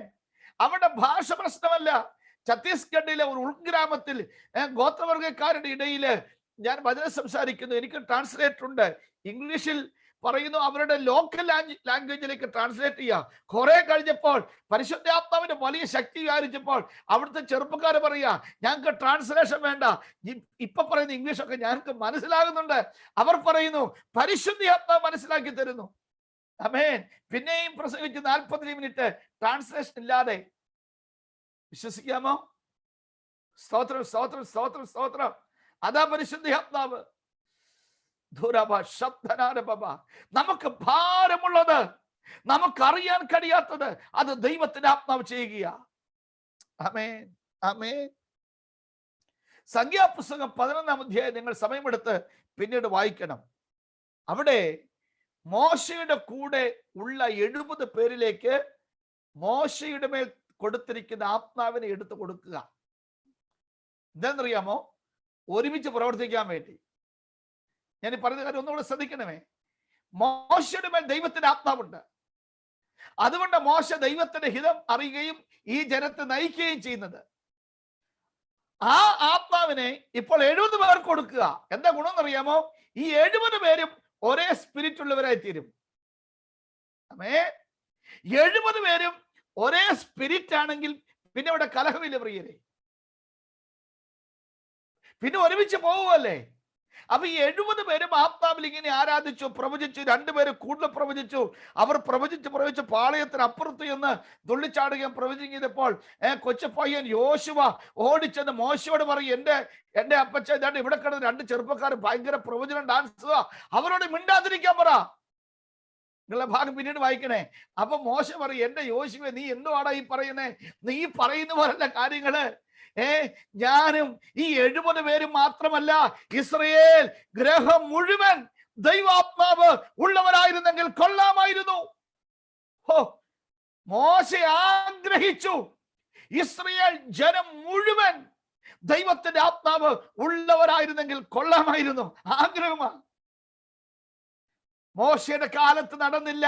അവിടെ ഭാഷ പ്രശ്നമല്ല. ഛത്തീസ്ഗഡിലെ ഒരു ഉൾഗ്രാമത്തിൽ ഗോത്രവർഗക്കാരുടെ ഇടയിൽ ഞാൻ വചനം സംസാരിക്കുന്നു. എനിക്ക് ട്രാൻസ്ലേറ്റർ ഉണ്ട്. ഇംഗ്ലീഷിൽ പറയുന്നു അവരുടെ ലോക്കൽ ലാംഗ്വേജിലേക്ക് ട്രാൻസ്ലേറ്റ് ചെയ്യുക. കുറെ കഴിഞ്ഞപ്പോൾ പരിശുദ്ധാത്മാവിന്റെ വലിയ ശക്തി വിചാരിച്ചപ്പോൾ അവിടുത്തെ ചെറുപ്പക്കാർ പറയുക, ഞങ്ങൾക്ക് ട്രാൻസ്ലേഷൻ വേണ്ട, ഇപ്പൊ പറയുന്ന ഇംഗ്ലീഷൊക്കെ ഞങ്ങൾക്ക് മനസ്സിലാകുന്നുണ്ട്. അവർ പറയുന്നു പരിശുദ്ധാത്മാവ് മനസ്സിലാക്കി തരുന്നു. ആമേൻ. പിന്നെയും പ്രസംഗിച്ച് 40 മിനിറ്റ് ട്രാൻസ്ലേഷൻ ഇല്ലാതെ. വിശ്വസിക്കാമോ? സ്തോത്രം, സ്തോത്രം, സ്തോത്രം, സ്തോത്രം. അതാ പരിശുദ്ധാത്മാവ്. നമുക്ക് ഭാരമുള്ളത്, നമുക്കറിയാൻ കഴിയാത്തത്, അത് ദൈവത്തിന്റെ ആത്മാവ് ചെയ്യുക. ആമേൻ, ആമേൻ. സംഖ്യാപുസ്തകം 11-ാം അധ്യായം നിങ്ങൾ സമയമെടുത്ത് പിന്നീട് വായിക്കണം. അവിടെ മോശയുടെ കൂടെ ഉള്ള 70 പേരിലേക്ക് മോശയുടെ മേൽ കൊടുത്തിരിക്കുന്ന ആത്മാവിനെ എടുത്തു കൊടുക്കുക. എന്താണെന്നറിയാമോ? ഒരുമിച്ച് പ്രവർത്തിക്കാൻ വേണ്ടി. ഞാൻ ഈ പറയുന്ന കാര്യം ഒന്നുകൂടെ ശ്രദ്ധിക്കണമേ. മോശയുടെ മേൽ ദൈവത്തിന്റെ ആത്മാവുണ്ട്. അതുകൊണ്ട് മോശ ദൈവത്തിന്റെ ഹിതം അറിയുകയും ഈ ജനത്തെ നയിക്കുകയും ചെയ്യുന്നത്. ആ ആത്മാവിനെ ഇപ്പോൾ 70 പേർ കൊടുക്കുക. എന്താ ഗുണം എന്നറിയാമോ? ഈ 70 പേരും ഒരേ സ്പിരിറ്റ് ഉള്ളവരായി തീരും. ആമേൻ. 70 പേരും ഒരേ സ്പിരിറ്റ് ആണെങ്കിൽ പിന്നെ അവിടെ കലഹമില്ല പ്രിയരെ, പിന്നെ ഒരുമിച്ച് പോവുമല്ലേ. അപ്പൊ ഈ 70 പേരും ആത്മാവിൽ ഇങ്ങനെ ആരാധിച്ചു, പ്രവചിച്ചു. 2 പേര് കൂടുതൽ പ്രവചിച്ചു. അവർ പ്രവചിച്ച് പാളയത്തിന് അപ്പുറത്ത് എന്ന് തുള്ളിച്ചാടുകയും പ്രവചിച്ചപ്പോൾ കൊച്ചു പയ്യൻ യോശുവ ഓടിച്ചെന്ന് മോശയോട് പറയും, എന്റെ അപ്പച്ച ഇതാണ്ട് ഇവിടെ കിടന്ന് 2 ചെറുപ്പക്കാർ ഭയങ്കര പ്രവചനം ഡാൻസ്, അവരോട് മിണ്ടാതിരിക്കാൻ പറ. നിങ്ങളുടെ ഭാഗം പിന്നീട് വായിക്കണേ. അപ്പൊ മോശ പറയും, എന്റെ യോശുവേ, നീ എന്തുവാടാ ഈ പറയുന്നേ? നീ പറയുന്ന പോലല്ല കാര്യങ്ങള്. ഞാനും ഈ 70 പേരും മാത്രമല്ല, ഇസ്രയേൽ ഗ്രഹം മുഴുവൻ ദൈവാത്മാവ് ഉള്ളവരായിരുന്നെങ്കിൽ കൊള്ളാമായിരുന്നു. മോശ ആഗ്രഹിച്ചു ഇസ്രയേൽ ജനം മുഴുവൻ ദൈവത്തിന്റെ ആത്മാവ് ഉള്ളവരായിരുന്നെങ്കിൽ കൊള്ളാമായിരുന്നു. ആഗ്രഹമാണ്. മോശയുടെ കാലത്ത് നടന്നില്ല.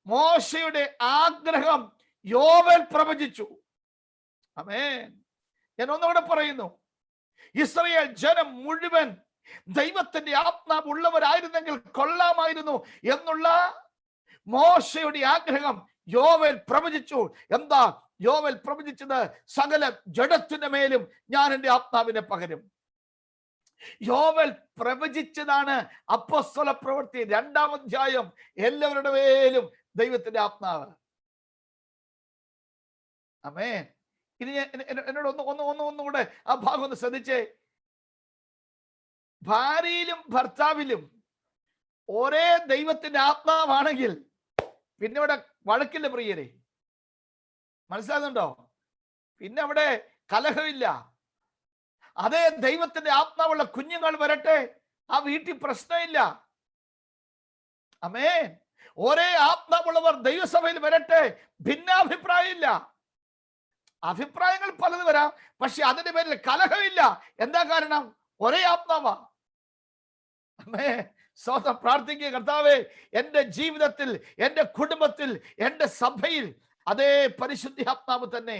മോശയുടെ ആഗ്രഹം യോവേൽ പ്രവചിച്ചു. ആമേൻ. ഞാൻ ഒന്നുകൂടെ പറയുന്നു, ഇസ്രയേൽ ജനം മുഴുവൻ ദൈവത്തിന്റെ ആത്മാവ് ഉള്ളവരായിരുന്നെങ്കിൽ കൊള്ളാമായിരുന്നു എന്നുള്ള മോശയുടെ ആഗ്രഹം യോവേൽ പ്രവചിച്ചു. എന്താ യോവേൽ പ്രവചിച്ചത്? സകല ജഡത്തിന്റെ മേലും ഞാൻ എൻ്റെ ആത്മാവിനെ പകരും. യോവേൽ പ്രവചിച്ചതാണ് അപ്പോസ്തല പ്രവൃത്തി 2-ാം അധ്യായം. എല്ലാവരുടെ മേലും ദൈവത്തിന്റെ ആത്മാവ്. ആമേൻ. ഇനി എന്നോട് ഒന്നുകൂടെ ആ ഭാഗം ഒന്ന് ശ്രദ്ധിച്ചേ. ഭാര്യയിലും ഭർത്താവിലും ഒരേ ദൈവത്തിന്റെ ആത്മാവാണെങ്കിൽ പിന്നെ അവിടെ വഴക്കില്ല പ്രിയരെ. മനസ്സിലാകുന്നുണ്ടോ? പിന്നെ അവിടെ കലഹമില്ല. അതേ ദൈവത്തിന്റെ ആത്മാവുള്ള കുഞ്ഞുങ്ങൾ വരട്ടെ, ആ വീട്ടിൽ പ്രശ്നമില്ല. ആമേൻ. ഒരേ ആത്മാവുള്ളവർ ദൈവസഭയിൽ വരട്ടെ, ഭിന്നാഭിപ്രായം ഇല്ല. അഭിപ്രായങ്ങൾ പലത് വരാം, പക്ഷെ അതിന്റെ പേരിൽ കലഹമില്ല. എന്താ കാരണം? ഒരേ ആത്മാവാ. ആമേൻ. സ്വന്തം പ്രാർത്ഥിക്കുക, കർത്താവേ, എൻ്റെ ജീവിതത്തിൽ, എൻ്റെ കുടുംബത്തിൽ, എൻ്റെ സഭയിൽ അതേ പരിശുദ്ധാത്മാവ് തന്നെ,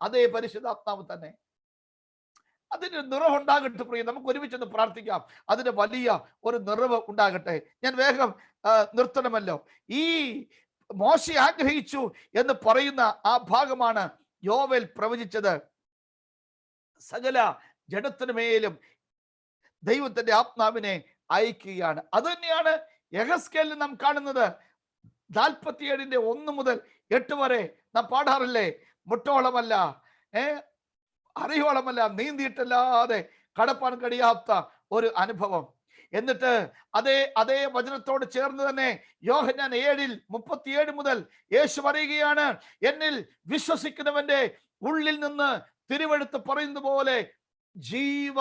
അതേ പരിശുദ്ധാത്മാവ് തന്നെ. അതിന് നിറവ് ഉണ്ടാകട്ടെ പ്രിയ. നമുക്ക് ഒരുമിച്ചൊന്ന് പ്രാർത്ഥിക്കാം, അതിന് വലിയ ഒരു നിറവ് ഉണ്ടാകട്ടെ. ഞാൻ വേഗം നിർത്തണമല്ലോ. ഈ മോശ ആഗ്രഹിച്ചു എന്ന് പറയുന്ന ആ ഭാഗമാണ് യോവേൽ പ്രവചിച്ചത്. സകല ജഡത്തിനു മേലും ദൈവത്തിന്റെ ആത്മാവിനെ അയക്കുകയാണ്. അത് തന്നെയാണ് യെഹെസ്കേലിൽ നാം കാണുന്നത്. 47-ന്റെ 1 മുതൽ 8 വരെ നാം പാടാറില്ലേ? മുട്ടോളമല്ല, അറിയോളമല്ല, നീന്തിയിട്ടല്ലാതെ കടപ്പാൻ കഴിയാത്ത ഒരു അനുഭവം. എന്നിട്ട് അതേ വചനത്തോട് ചേർന്ന് തന്നെ യോഹന്നാൻ 7:37 മുതൽ യേശു പറയുകയാണ്, എന്നിൽ വിശ്വസിക്കുന്നവന്റെ ഉള്ളിൽ നിന്ന് തിരുവെഴുത്ത് പറയുന്നത് പോലെ ജീവ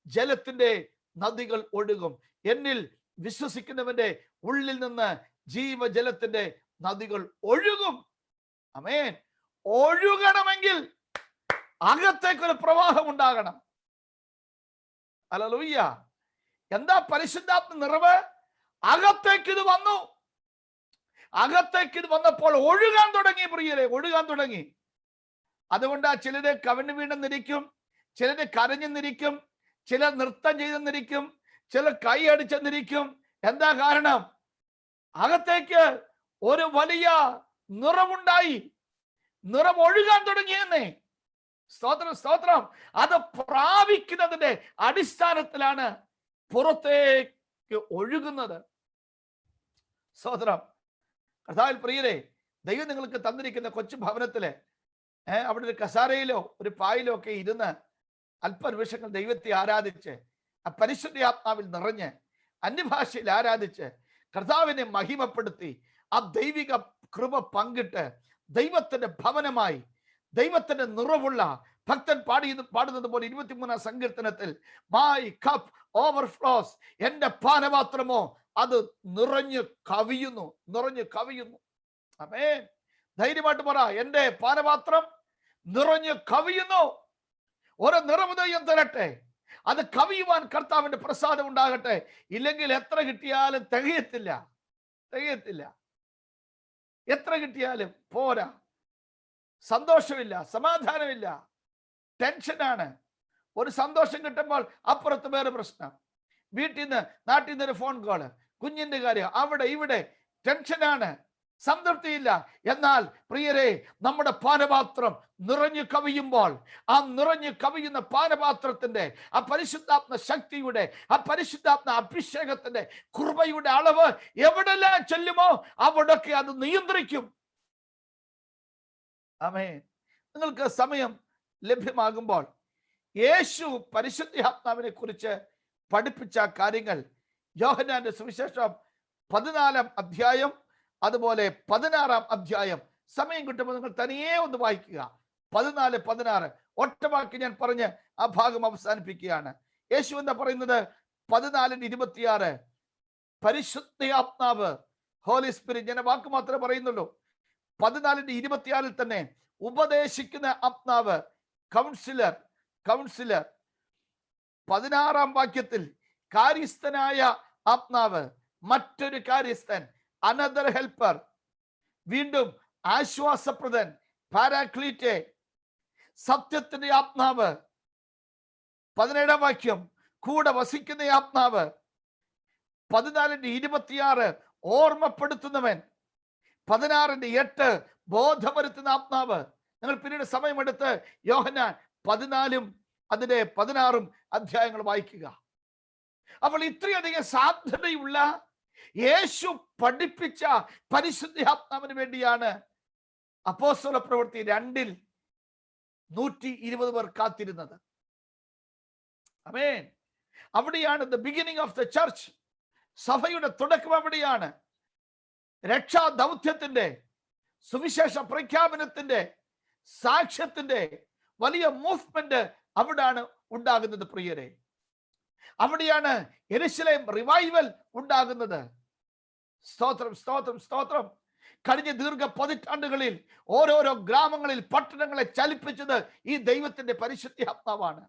ജലത്തിന്റെ നദികൾ ഒഴുകും. എന്നിൽ വിശ്വസിക്കുന്നവന്റെ ഉള്ളിൽ നിന്ന് ജീവജലത്തിന്റെ നദികൾ ഒഴുകും. ആമേൻ. ഒഴുകണമെങ്കിൽ അകത്തേക്കൊരു പ്രവാഹം ഉണ്ടാകണം. ഹല്ലേലൂയ. എന്താ പരിശുദ്ധാത്മ നിറവ്? അകത്തേക്ക് ഇത് വന്നു. അകത്തേക്ക് ഇത് വന്നപ്പോൾ ഒഴുകാൻ തുടങ്ങി പ്രിയരെ, ഒഴുകാൻ തുടങ്ങി. അതുകൊണ്ടാ ചിലര് കവിണ് വീണെന്നിരിക്കും, ചിലര് കരഞ്ഞെന്നിരിക്കും, ചിലർ നൃത്തം ചെയ്തെന്നിരിക്കും, ചിലർ കൈ അടിച്ചെന്നിരിക്കും. എന്താ കാരണം? അകത്തേക്ക് ഒരു വലിയ നിറമുണ്ടായി, നിറം ഒഴുകാൻ തുടങ്ങിയെന്നേ. സ്തോത്രം, സ്തോത്രം. അത് പ്രാപിക്കുന്നതിന്റെ അടിസ്ഥാനത്തിലാണ് പുറത്തേക്ക് ഒഴുകുന്നത്. സ്തോത്രം. കർത്താവിൽ പ്രിയരെ, ദൈവം നിങ്ങൾക്ക് തന്നിരിക്കുന്ന കൊച്ചു ഭവനത്തില് അവിടെ ഒരു കസാരയിലോ ഒരു പായിലോ ഒക്കെ ഇരുന്ന് അല്പനിമിഷങ്ങൾ ദൈവത്തെ ആരാധിച്ച്, ആ പരിശുദ്ധ ആത്മാവിൽ നിറഞ്ഞ് അന്യഭാഷയിൽ ആരാധിച്ച് കർത്താവിനെ മഹിമപ്പെടുത്തി ആ ദൈവിക കൃപ പങ്കിട്ട് ദൈവത്തിന്റെ ഭവനമായി, ദൈവത്തിന്റെ നിറവുള്ള ഭക്തൻ പാടുന്നത് പോലെ 23-ാം സങ്കീർത്തനത്തിൽ, മൈ കപ്പ് ഓവർഫ്ലോസ്, എന്റെ പാനപാത്രമോ അത് നിറഞ്ഞു കവിയുന്നു, നിറഞ്ഞു കവിയുന്നു. ആമേൻ. ധൈര്യമായിട്ട് പറ, എന്റെ പാനപാത്രം നിറഞ്ഞു കവിയുന്നു. ഓരോ നിറമുദയം തരട്ടെ, അത് കവിയുവാൻ കർത്താവിന്റെ പ്രസാദം ഉണ്ടാകട്ടെ. ഇല്ലെങ്കിൽ എത്ര കിട്ടിയാലും തികയത്തില്ല, തികയത്തില്ല. എത്ര കിട്ടിയാലും പോരാ, സന്തോഷമില്ല, സമാധാനമില്ല, ടെൻഷനാണ്. ഒരു സന്തോഷം കിട്ടുമ്പോൾ അപ്പുറത്ത് വേറെ പ്രശ്നം, വീട്ടിൽ നിന്ന് നാട്ടിൽ നിന്ന് ഒരു ഫോൺ കോള്, കുഞ്ഞിന്റെ കാര്യം, അവിടെ ഇവിടെ ടെൻഷനാണ്, സംതൃപ്തിയില്ല. എന്നാൽ പ്രിയരെ, നമ്മുടെ പാനപാത്രം നിറഞ്ഞു കവിയുമ്പോൾ, ആ നിറഞ്ഞു കവിയുന്ന പാനപാത്രത്തിന്റെ ആ പരിശുദ്ധാത്മ ശക്തിയുടെ, ആ പരിശുദ്ധാത്മ അഭിഷേകത്തിന്റെ കൃപയുടെ അളവ് എവിടെല്ലാം ചെല്ലുമോ അവിടൊക്കെ അത് നിയന്ത്രിക്കും. ആമേൻ. നിങ്ങൾക്ക് സമയം ലഭ്യമാകുമ്പോൾ യേശു പരിശുദ്ധാത്മാവിനെ കുറിച്ച് പഠിപ്പിച്ച കാര്യങ്ങൾ യോഹന്നാന്റെ സുവിശേഷം 14-ാം അധ്യായം, അതുപോലെ 16-ാം അധ്യായം, സമയം കിട്ടുമ്പോൾ നിങ്ങൾ തനിയെ ഒന്ന് വായിക്കുക. 14-16 ഒറ്റവാക്കി ഞാൻ പറഞ്ഞ് ആ ഭാഗം അവസാനിപ്പിക്കുകയാണ്. യേശു എന്താ പറയുന്നത്? 14:26 പരിശുദ്ധാത്മാവ്, ഹോളി സ്പിരിറ്റ്, ഞാൻ വാക്ക് മാത്രമേ പറയുന്നുള്ളൂ. 14:26 തന്നെ ഉപദേശിക്കുന്ന ആത്മാവ്, കൗൺസിലർ, കൗൺസിലർ. 16-ാം വാക്യത്തിൽ കാര്യസ്ഥനായ ആത്മാവ്, മറ്റൊരു കാര്യസ്ഥൻ, അനദർ ഹെൽപ്പർ. വീണ്ടും ആശ്വാസപ്രദൻ, പാരാക്ലീറ്റെ, സത്യത്തിന്റെ ആത്മാവ്. 17-ാം വാക്യം കൂടെ വസിക്കുന്ന ആത്മാവ്. 14:26 ഓർമ്മപ്പെടുത്തുന്നവൻ. 16:8 ബോധപരുത്തുന്ന ആത്മാവ്. നിങ്ങൾ പിന്നീട് സമയമെടുത്ത് യോഹന്നാൻ 14-ഉം അതിന്റെ 16-ഉം അധ്യായങ്ങൾ വായിക്കുക. അപ്പോൾ ഇത്രയധികം സാധ്യതയുള്ള യേശു പഠിപ്പിച്ച പരിശുദ്ധാത്മാവിന് വേണ്ടിയാണ് അപ്പോസ്തല പ്രവൃത്തി 2-ൽ 120 പേർ കാത്തിരുന്നത്. ആമേൻ. അവിടെയാണ് the beginning of the church. സഭയുടെ തുടക്കം അവിടെയാണ്. രക്ഷാ ദൗത്യത്തിന്റെ, സുവിശേഷ പ്രഖ്യാപനത്തിന്റെ, സാക്ഷ്യത്തിന്റെ വലിയ മൂവ്മെന്റ് അവിടാണ് ഉണ്ടാകുന്നത്. പ്രിയരെ, അവിടെയാണ് യെരുശലേം റിവൈവൽ ഉണ്ടാകുന്നത്. സ്തോത്രം, സ്തോത്രം, സ്തോത്രം. കഴിഞ്ഞ ദീർഘ പതിറ്റാണ്ടുകളിൽ ഓരോരോ ഗ്രാമങ്ങളിൽ, പട്ടണങ്ങളെ ചലിപ്പിച്ചത് ഈ ദൈവത്തിന്റെ പരിശുദ്ധാത്മാവാണ്.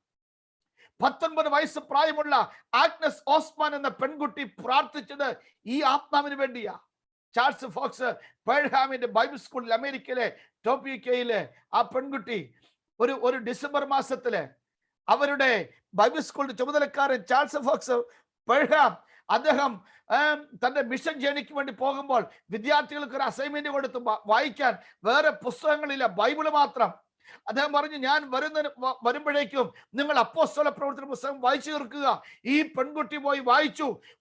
19 വയസ്സ് പ്രായമുള്ള ആഗ്നസ് ഓസ്മാൻ എന്ന പെൺകുട്ടി പ്രാർത്ഥിച്ചത് ഈ ആത്മാവിന് വേണ്ടിയാ. ചാൾസ് ഫോക്സ് പേൾഹാമിന്റെ ബൈബിൾ സ്കൂളിൽ അമേരിക്കയിലെ ടോപ്പിക്കയിലെ ആ പെൺകുട്ടി ഒരു ഡിസംബർ മാസത്തില് അവരുടെ ബൈബിൾ സ്കൂളിന്റെ ചുമതലക്കാരൻ ചാൾസ് ഫോക്സ് പേൾഹാം, അദ്ദേഹം തന്റെ മിഷൻ ജേണിക്ക് വേണ്ടി പോകുമ്പോൾ വിദ്യാർത്ഥികൾക്ക് ഒരു അസൈൻമെന്റ് കൊടുത്ത് വായിക്കാൻ വേറെ പുസ്തകങ്ങളില്ല, ബൈബിള് മാത്രം. അദ്ദേഹം പറഞ്ഞു, ഞാൻ വരുമ്പോഴേക്കും നിങ്ങൾ അപ്പോസ്തല പ്രവൃത്തി പുസ്തകം വായിച്ചു തീർക്കുക. ഈ പെൺകുട്ടി പോയി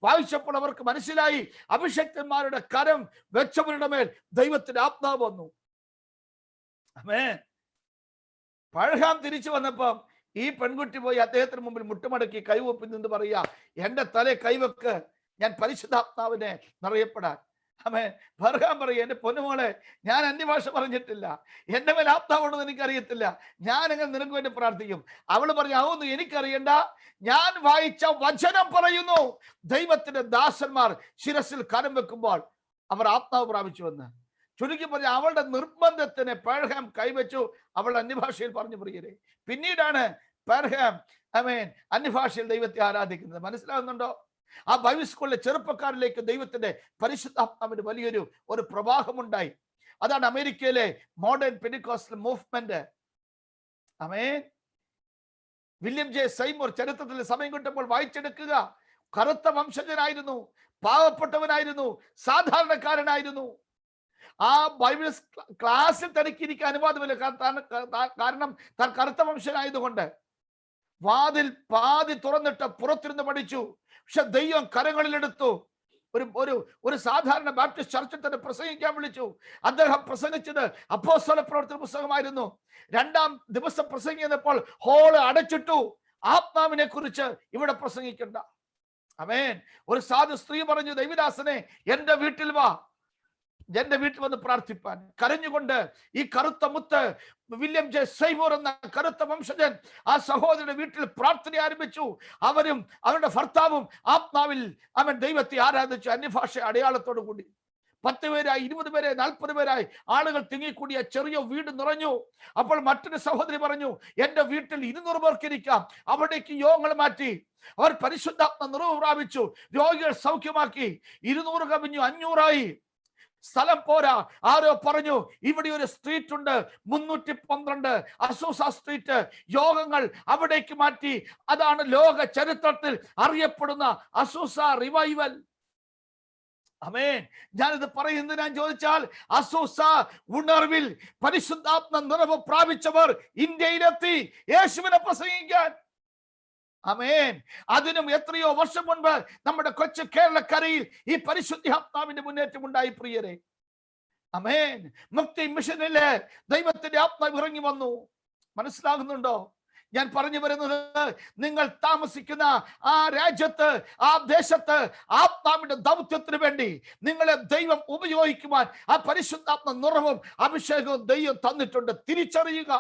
വായിച്ചപ്പോൾ അവർക്ക് മനസ്സിലായി, അഭിഷക്തന്മാരുടെ കരം വെച്ചവരുടെ മേൽ ദൈവത്തിന്റെ ആത്മാവ് വന്നു. ആമേൻ. പഴഹാം തിരിച്ചു വന്നപ്പം ഈ പെൺകുട്ടി പോയി അദ്ദേഹത്തിന് മുമ്പിൽ മുട്ടുമടക്കി കൈവപ്പി നിന്ന് പറയാ, എന്റെ തലേ കൈവെക്ക്, ഞാൻ പരിശുദ്ധാത്മാവിനെ നിറയപ്പെടാൻ. ആമേൻ. ബർഹാം പറയും, എന്റെ പൊന്നുമോളെ, ഞാൻ അന്യഭാഷ പറഞ്ഞിട്ടില്ല, എന്റെ മേൽ ആത്മാവുണ്ടെന്ന് എനിക്കറിയത്തില്ല, ഞാൻ അങ്ങനെ നിനക്ക് വേണ്ടി പ്രാർത്ഥിക്കും. അവള് പറഞ്ഞു, അതൊന്നും എനിക്കറിയണ്ട, ഞാൻ വായിച്ച വചനം പറയുന്നു, ദൈവത്തിന്റെ ദാസന്മാർ ശിരസിൽ കരം വെക്കുമ്പോൾ അവർ ആത്മാവ് പ്രാപിച്ചു വന്ന്. ചുരുക്കി പറഞ്ഞ അവളുടെ നിർബന്ധത്തിന് പേർഹാം കൈവച്ചു. അവൾ അന്യഭാഷയിൽ പറഞ്ഞു. പ്രിയരെ, പിന്നീടാണ് പേർഹാം അന്യഭാഷയിൽ ദൈവത്തെ ആരാധിക്കുന്നത്. മനസ്സിലാകുന്നുണ്ടോ? ആ ബൈബിൾ സ്കൂളിലെ ചെറുപ്പക്കാരിലേക്ക് ദൈവത്തിന്റെ പരിശുദ്ധാത്മാവിന് വലിയൊരു പ്രവാഹമുണ്ടായി. അതാണ് അമേരിക്കയിലെ മോഡേൺ പെന്റിക്കോസ്റ്റൽ മൂവ്മെന്റ്. ആമേൻ. വില്യം ജെ സൈമൂർ ചരിത്രത്തിൽ സമയം കിട്ടുമ്പോൾ വായിച്ചെടുക്കുക. കറുത്ത വംശജനായിരുന്നു, പാവപ്പെട്ടവനായിരുന്നു, സാധാരണക്കാരനായിരുന്നു. ആ ബൈബിൾ ക്ലാസ്സിൽ തനിക്ക് ഇരിക്കാൻ അനുവാദമില്ല, കാരണം താൻ കറുത്ത വംശനായതുകൊണ്ട്. വാതിൽ പാതി തുറന്നിട്ട് പുറത്തിരുന്ന് പഠിച്ചു. പക്ഷെ ദൈവം കരങ്ങളിലെടുത്തു. ഒരു ഒരു ഒരു സാധാരണ ബാപ്റ്റിസ്റ്റ് ചർച്ചിൽ തന്നെ പ്രസംഗിക്കാൻ വിളിച്ചു. അദ്ദേഹം പ്രസംഗിച്ചത് അപ്പോസ്തല പ്രവർത്തന പുസ്തകമായിരുന്നു. 2-ാം ദിവസം പ്രസംഗിച്ചപ്പോൾ ഹോള് അടച്ചിട്ടു. ആത്മാവിനെ കുറിച്ച് ഇവിടെ പ്രസംഗിക്കണ്ട. ആമേൻ. ഒരു സാധു സ്ത്രീ പറഞ്ഞു, ദൈവദാസനെ എന്റെ വീട്ടിൽ വാ, എന്റെ വീട്ടിൽ വന്ന് പ്രാർത്ഥിപ്പാൻ. കരഞ്ഞുകൊണ്ട് ഈ കറുത്ത മുത്ത് വില്യം ജെ സൈമൂർ എന്ന കറുത്ത വംശജൻ ആ സഹോദരന്റെ വീട്ടിൽ പ്രാർത്ഥന ആരംഭിച്ചു. അവരും അവരുടെ ഭർത്താവും ആത്മാവിൽ അവൻ ദൈവത്തെ ആരാധിച്ചു. അന്യഭാഷ അടയാളത്തോടു കൂടി 10 പേരായി, 20 പേരെ, 40 പേരായി ആളുകൾ തിങ്ങിക്കൂടിയ ചെറിയ വീട് നിറഞ്ഞു. അപ്പോൾ മറ്റൊരു സഹോദരി പറഞ്ഞു, എന്റെ വീട്ടിൽ 200 പേർക്ക് ഇരിക്കാം. അവിടേക്ക് യോഗങ്ങൾ മാറ്റി. അവർ പരിശുദ്ധാത്മ നിറവ് പ്രാപിച്ചു. രോഗികൾ സൗഖ്യമാക്കി. 200 കവിഞ്ഞു, 500 സ്ഥലം പോരാ. ആരോ പറഞ്ഞു, ഇവിടെ ഒരു സ്ട്രീറ്റ് ഉണ്ട്, 312 അസൂസ സ്ട്രീറ്റ്. യോഗങ്ങൾ അവിടേക്ക് മാറ്റി. അതാണ് ലോക ചരിത്രത്തിൽ അറിയപ്പെടുന്ന അസൂസ റിവൈവൽ. ആമേൻ. ഞാനിത് പറയുന്നത് ഞാൻ ചോദിച്ചാൽ, അസൂസ ഉണർവിൽ പരിശുദ്ധാത്മ നിറവ് പ്രാപിച്ചവർ ഇന്ത്യയിലെത്തി യേശുവിനെ പ്രസംഗിക്കാൻ. ആമേൻ. അതിനും എത്രയോ വർഷം മുൻപ് നമ്മുടെ കൊച്ചു കേരളക്കരയിൽ ഈ പരിശുദ്ധാത്മാവിന്റെ മുന്നേറ്റം ഉണ്ടായി പ്രിയരെ. ആമേൻ. മുക്തി മിഷനിലെ ദൈവത്തിന്റെ ആത്മാവ് ഇറങ്ങി വന്നു. മനസ്സിലാകുന്നുണ്ടോ ഞാൻ പറഞ്ഞു വരുന്നത്? നിങ്ങൾ താമസിക്കുന്ന ആ രാജ്യത്ത്, ആ ദേശത്ത് ആത്മാവിന്റെ ദൗത്യത്തിന് വേണ്ടി നിങ്ങളെ ദൈവം ഉപയോഗിക്കുവാൻ ആ പരിശുദ്ധാത്മ നിറവും അഭിഷേകവും ദൈവം തന്നിട്ടുണ്ട്. തിരിച്ചറിയുക.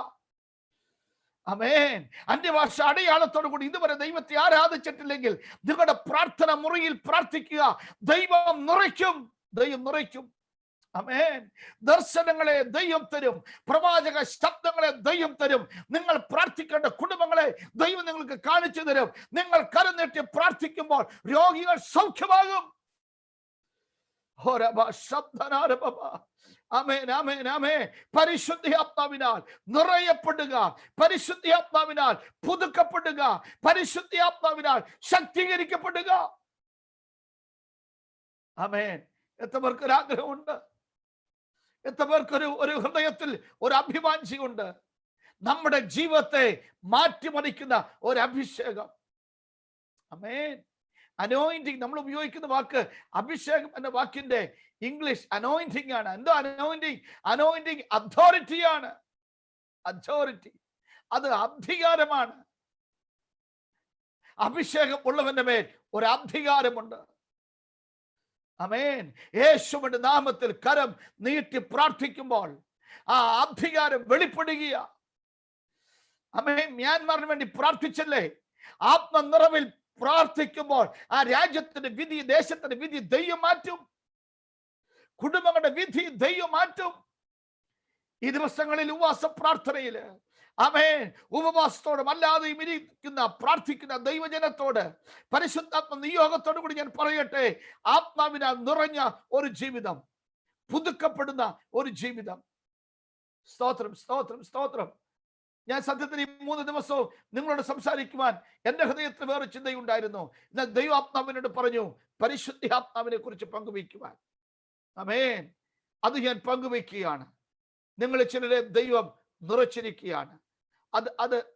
ആമേൻ. അന്യഭാഷ അടയാളത്തോടു കൂടി ഇതുവരെ ദൈവത്തെ ആരാധിച്ചിട്ടില്ലെങ്കിൽ നിങ്ങളുടെ പ്രാർത്ഥന മുറിയിൽ പ്രാർത്ഥിക്കുക. ദൈവം നിറയ്ക്കും, ദൈവം നിറയ്ക്കും. ആമേൻ. ദർശനങ്ങളെ ദൈവം തരും, പ്രവാചക ശബ്ദങ്ങളെ ദൈവം തരും. നിങ്ങൾ പ്രാർത്ഥിക്കേണ്ട കുടുംബങ്ങളെ ദൈവം നിങ്ങൾക്ക് കാണിച്ചു തരും. നിങ്ങൾ കരനീട്ടി പ്രാർത്ഥിക്കുമ്പോൾ രോഗികൾ സൗഖ്യമാകും. ആമേൻ, ആമേൻ, ആമേൻ. പരിശുദ്ധാത്മാവിനാൽ നിറയപ്പെടുക, പരിശുദ്ധാത്മാവിനാൽ പുതുക്കപ്പെടുക, പരിശുദ്ധാത്മാവിനാൽ ശക്തീകരിക്കപ്പെടുക. ആമേൻ. എത്ര പേർക്ക് ഒരു ആഗ്രഹമുണ്ട്? എത്ര പേർക്ക് ഒരു ഹൃദയത്തിൽ ഒരു അഭിവാഞ്ചിയുണ്ട്? നമ്മുടെ ജീവിതത്തെ മാറ്റിമറിക്കുന്ന ഒരു അഭിഷേകം. ആമേൻ. അനോയിന്റിങ്, നമ്മൾ ഉപയോഗിക്കുന്ന വാക്ക് അഭിഷേകം എന്ന വാക്കിന്റെ ഇംഗ്ലീഷ് അനോയിന്റിങ് ആണ്. എന്തോ അനോയിന്റിങ്? അനോയിന്റിങ് അതോറിറ്റിയാണ്. അതോറിറ്റി, അത് അധികാരമാണ്. അഭിഷേകം ഉള്ളവന്റെ മേൽ ഒരു അധികാരമുണ്ട്. ആമേൻ. യേശുവിന്റെ നാമത്തിൽ കരം നീട്ടി പ്രാർത്ഥിക്കുമ്പോൾ ആ അധികാരം വെളിപ്പെടുക. ആമേൻ. മ്യാൻമാറിന് വേണ്ടി പ്രാർത്ഥിച്ചല്ലേ? ആത്മനിറവിൽ പ്രാർത്ഥിക്കുമ്പോൾ ആ രാജ്യത്തിന്റെ വിധി, ദേശത്തിന്റെ വിധി ദൈവം മാറ്റും. കുടുംബങ്ങളുടെ വിധി ദൈവം മാറ്റും. ഈ ദിവസങ്ങളിൽ ഉപവാസ പ്രാർത്ഥനയില് ആമേൻ, ഉപവാസത്തോടും അല്ലാതെയും ഇരിക്കുന്ന പ്രാർത്ഥിക്കുന്ന ദൈവജനത്തോട് പരിശുദ്ധാത്മ നിയോഗത്തോടു കൂടി ഞാൻ പറയട്ടെ, ആത്മാവിനാൽ നിറഞ്ഞ ഒരു ജീവിതം, പുതുക്കപ്പെടുന്ന ഒരു ജീവിതം. സ്തോത്രം, സ്തോത്രം, സ്തോത്രം. ഞാൻ സത്യത്തിൽ ഈ 3 ദിവസവും നിങ്ങളോട് സംസാരിക്കുവാൻ എന്റെ ഹൃദയത്തിൽ വേറെ ചിന്തയുണ്ടായിരുന്നു. എന്നാൽ ദൈവാത്മാവിനോട് പറഞ്ഞു പരിശുദ്ധാത്മാവിനെ കുറിച്ച് പങ്കുവയ്ക്കുവാൻ. ആമേൻ. അത് ഞാൻ പങ്കുവയ്ക്കുകയാണ്. നിങ്ങൾ ചിലരെ ദൈവം നിറച്ചിരിക്കുകയാണ്.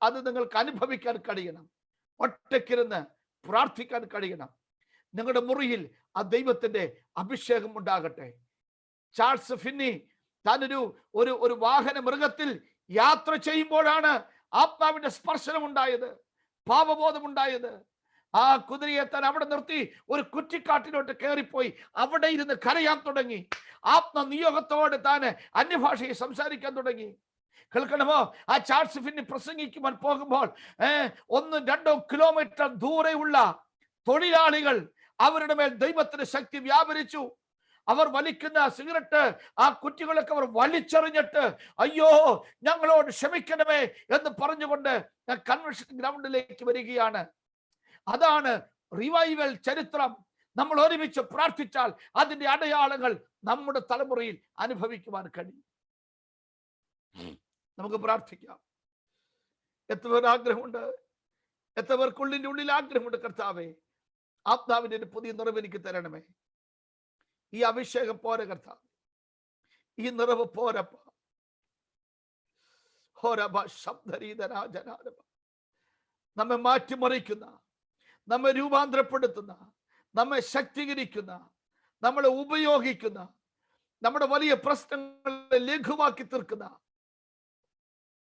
അത് നിങ്ങൾക്ക് അനുഭവിക്കാൻ കഴിയണം. ഒറ്റയ്ക്കിരുന്ന് പ്രാർത്ഥിക്കാൻ കഴിയണം. നിങ്ങളുടെ മുറിയിൽ ആ ദൈവത്തിന്റെ അഭിഷേകം ഉണ്ടാകട്ടെ. ചാൾസ് ഫിന്നി താനൊരു വാഹന മൃഗത്തിൽ യാത്ര ചെയ്യുമ്പോഴാണ് ആത്മാവിന്റെ സ്പർശനം ഉണ്ടായത്, പാപബോധം ഉണ്ടായത്. ആ കുതിരയെ താൻ അവിടെ നിർത്തി ഒരു കുറ്റിക്കാട്ടിലോട്ട് കയറിപ്പോയി അവിടെ ഇരുന്ന് കരയാൻ തുടങ്ങി. ആത്മനിയോഗത്തോടെ താൻ അന്യഭാഷയെ സംസാരിക്കാൻ തുടങ്ങി. കേൾക്കണമോ? ആ ചാൾസ് ഫിന്നി പ്രസംഗിക്കുവാൻ പോകുമ്പോൾ 1-2 കിലോമീറ്റർ ദൂരെയുള്ള തൊഴിലാളികൾ അവരുടെ മേൽ ദൈവത്തിന്റെ ശക്തി വ്യാപരിച്ചു. അവർ വലിക്കുന്ന സിഗരറ്റ് ആ കുറ്റികളൊക്കെ അവർ വലിച്ചെറിഞ്ഞിട്ട് അയ്യോ ഞങ്ങളോട് ക്ഷമിക്കണമേ എന്ന് പറഞ്ഞുകൊണ്ട് കൺവെൻഷൻ ഗ്രൗണ്ടിലേക്ക് വരികയാണ്. അതാണ് റിവൈവൽ ചരിത്രം. നമ്മൾ ഒരുമിച്ച് പ്രാർത്ഥിച്ചാൽ അതിന്റെ അടയാളങ്ങൾ നമ്മുടെ തലമുറയിൽ അനുഭവിക്കുവാൻ കഴിയും. നമുക്ക് പ്രാർത്ഥിക്കാം. എത്ര പേർ ആഗ്രഹമുണ്ട്? എത്ര പേർക്കുള്ളിന്റെ ഉള്ളിൽ ആഗ്രഹമുണ്ട്? കർത്താവേ, ആത്മാവിന്റെ ഒരു പുതിയ നിറവ് എനിക്ക് തരണമേ. ഈ അഭിഷേകം പോരെ കർത്താവ്, ഈ നിറവ് പോരപ്പ. നമ്മെ മാറ്റിമറിക്കുന്ന, നമ്മെ രൂപാന്തരപ്പെടുത്തുന്ന, നമ്മെ ശക്തീകരിക്കുന്ന, നമ്മളെ ഉപയോഗിക്കുന്ന, നമ്മുടെ വലിയ പ്രശ്നങ്ങളെ ലഘുവാക്കി തീർക്കുന്ന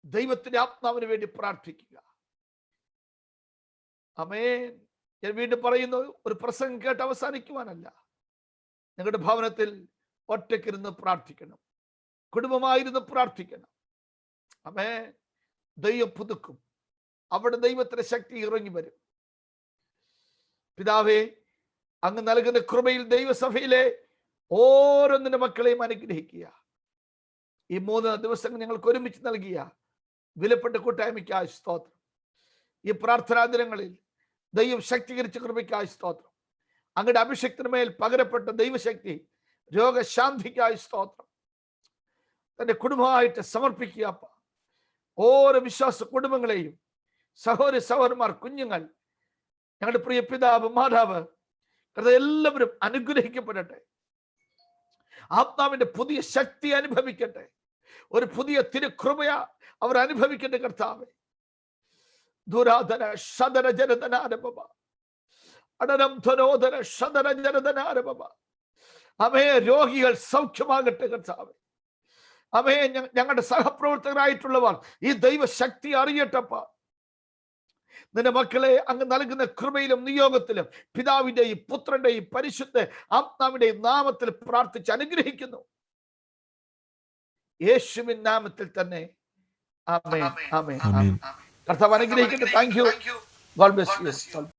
ദൈവത്തിന്റെ ആത്മാവിന് വേണ്ടി പ്രാർത്ഥിക്കുക. ആമേൻ. ഞാൻ വീണ്ടും പറയുന്നു, ഒരു പ്രസംഗം കേട്ട് അവസാനിക്കുവാനല്ല. നിങ്ങളുടെ ഭവനത്തിൽ ഒറ്റയ്ക്കിരുന്ന് പ്രാർത്ഥിക്കണം, കുടുംബമായിരുന്നു പ്രാർത്ഥിക്കണം. ആമേൻ. ദൈവം പുതുക്കും, അവിടെ ദൈവത്തിന്റെ ശക്തി ഇറങ്ങി വരും. പിതാവേ, അങ്ങ് നൽകുന്ന കൃപയിൽ ദൈവസഭയിലെ ഓരോന്നിന്റെ മക്കളെയും അനുഗ്രഹിക്കുക. ഈ 3 ദിവസങ്ങൾ ഞങ്ങൾക്ക് ഒരുമിച്ച് നൽകിയ വിലപ്പെട്ട കൂട്ടായ്മയ്ക്കായി സ്തോത്രം. ഈ പ്രാർത്ഥനാ ദിനങ്ങളിൽ ദൈവം ശക്തീകരിച്ച കൃപയ്ക്കായി സ്തോത്രം. അങ്ങയുടെ അഭിഷേകത്തിന് മേൽ പകരപ്പെട്ട ദൈവശക്തി രോഗശാന്തിക്കായി സ്തോത്രം. തന്റെ കുടുംബമായിട്ട് സമർപ്പിക്കുക. ഓരോ വിശ്വാസ കുടുംബങ്ങളെയും, സഹോദര സഹോദരന്മാർ, കുഞ്ഞുങ്ങൾ, ഞങ്ങളുടെ പ്രിയ പിതാവ്, മാതാവ്, എല്ലാവരും അനുഗ്രഹിക്കപ്പെടട്ടെ. ആത്മാവിന്റെ പുതിയ ശക്തി അനുഭവിക്കട്ടെ. ഒരു പുതിയ തിരുകൃപയ അവർ അനുഭവിക്കട്ടെ കർത്താവേ. ദുരാധന ശതര ജനതനാരബ അടരം ധനോധന ശതര ജനതനാരബ. അവയെ രോഗികൾ സൗഖ്യമാകട്ടെ കർത്താവേ. അവയെ ഞങ്ങളുടെ സഹപ്രവർത്തകരായിട്ടുള്ളവർ ഈ ദൈവശക്തി അറിയട്ടപ്പ. നിന്റെ മക്കളെ അങ്ങ് നൽകുന്ന കൃപയിലും നിയോഗത്തിലും പിതാവിന്റെയും പുത്രന്റെയും പരിശുദ്ധ ആത്മാവിന്റെയും നാമത്തിൽ പ്രാർത്ഥിച്ച് അനുഗ്രഹിക്കുന്നു. യേശുവിൻ നാമത്തിൽ തന്നെ. ആമേൻ, ആമേൻ. കർത്താവ് അനുഗ്രഹിക്കട്ടെ. Thank you. God bless you.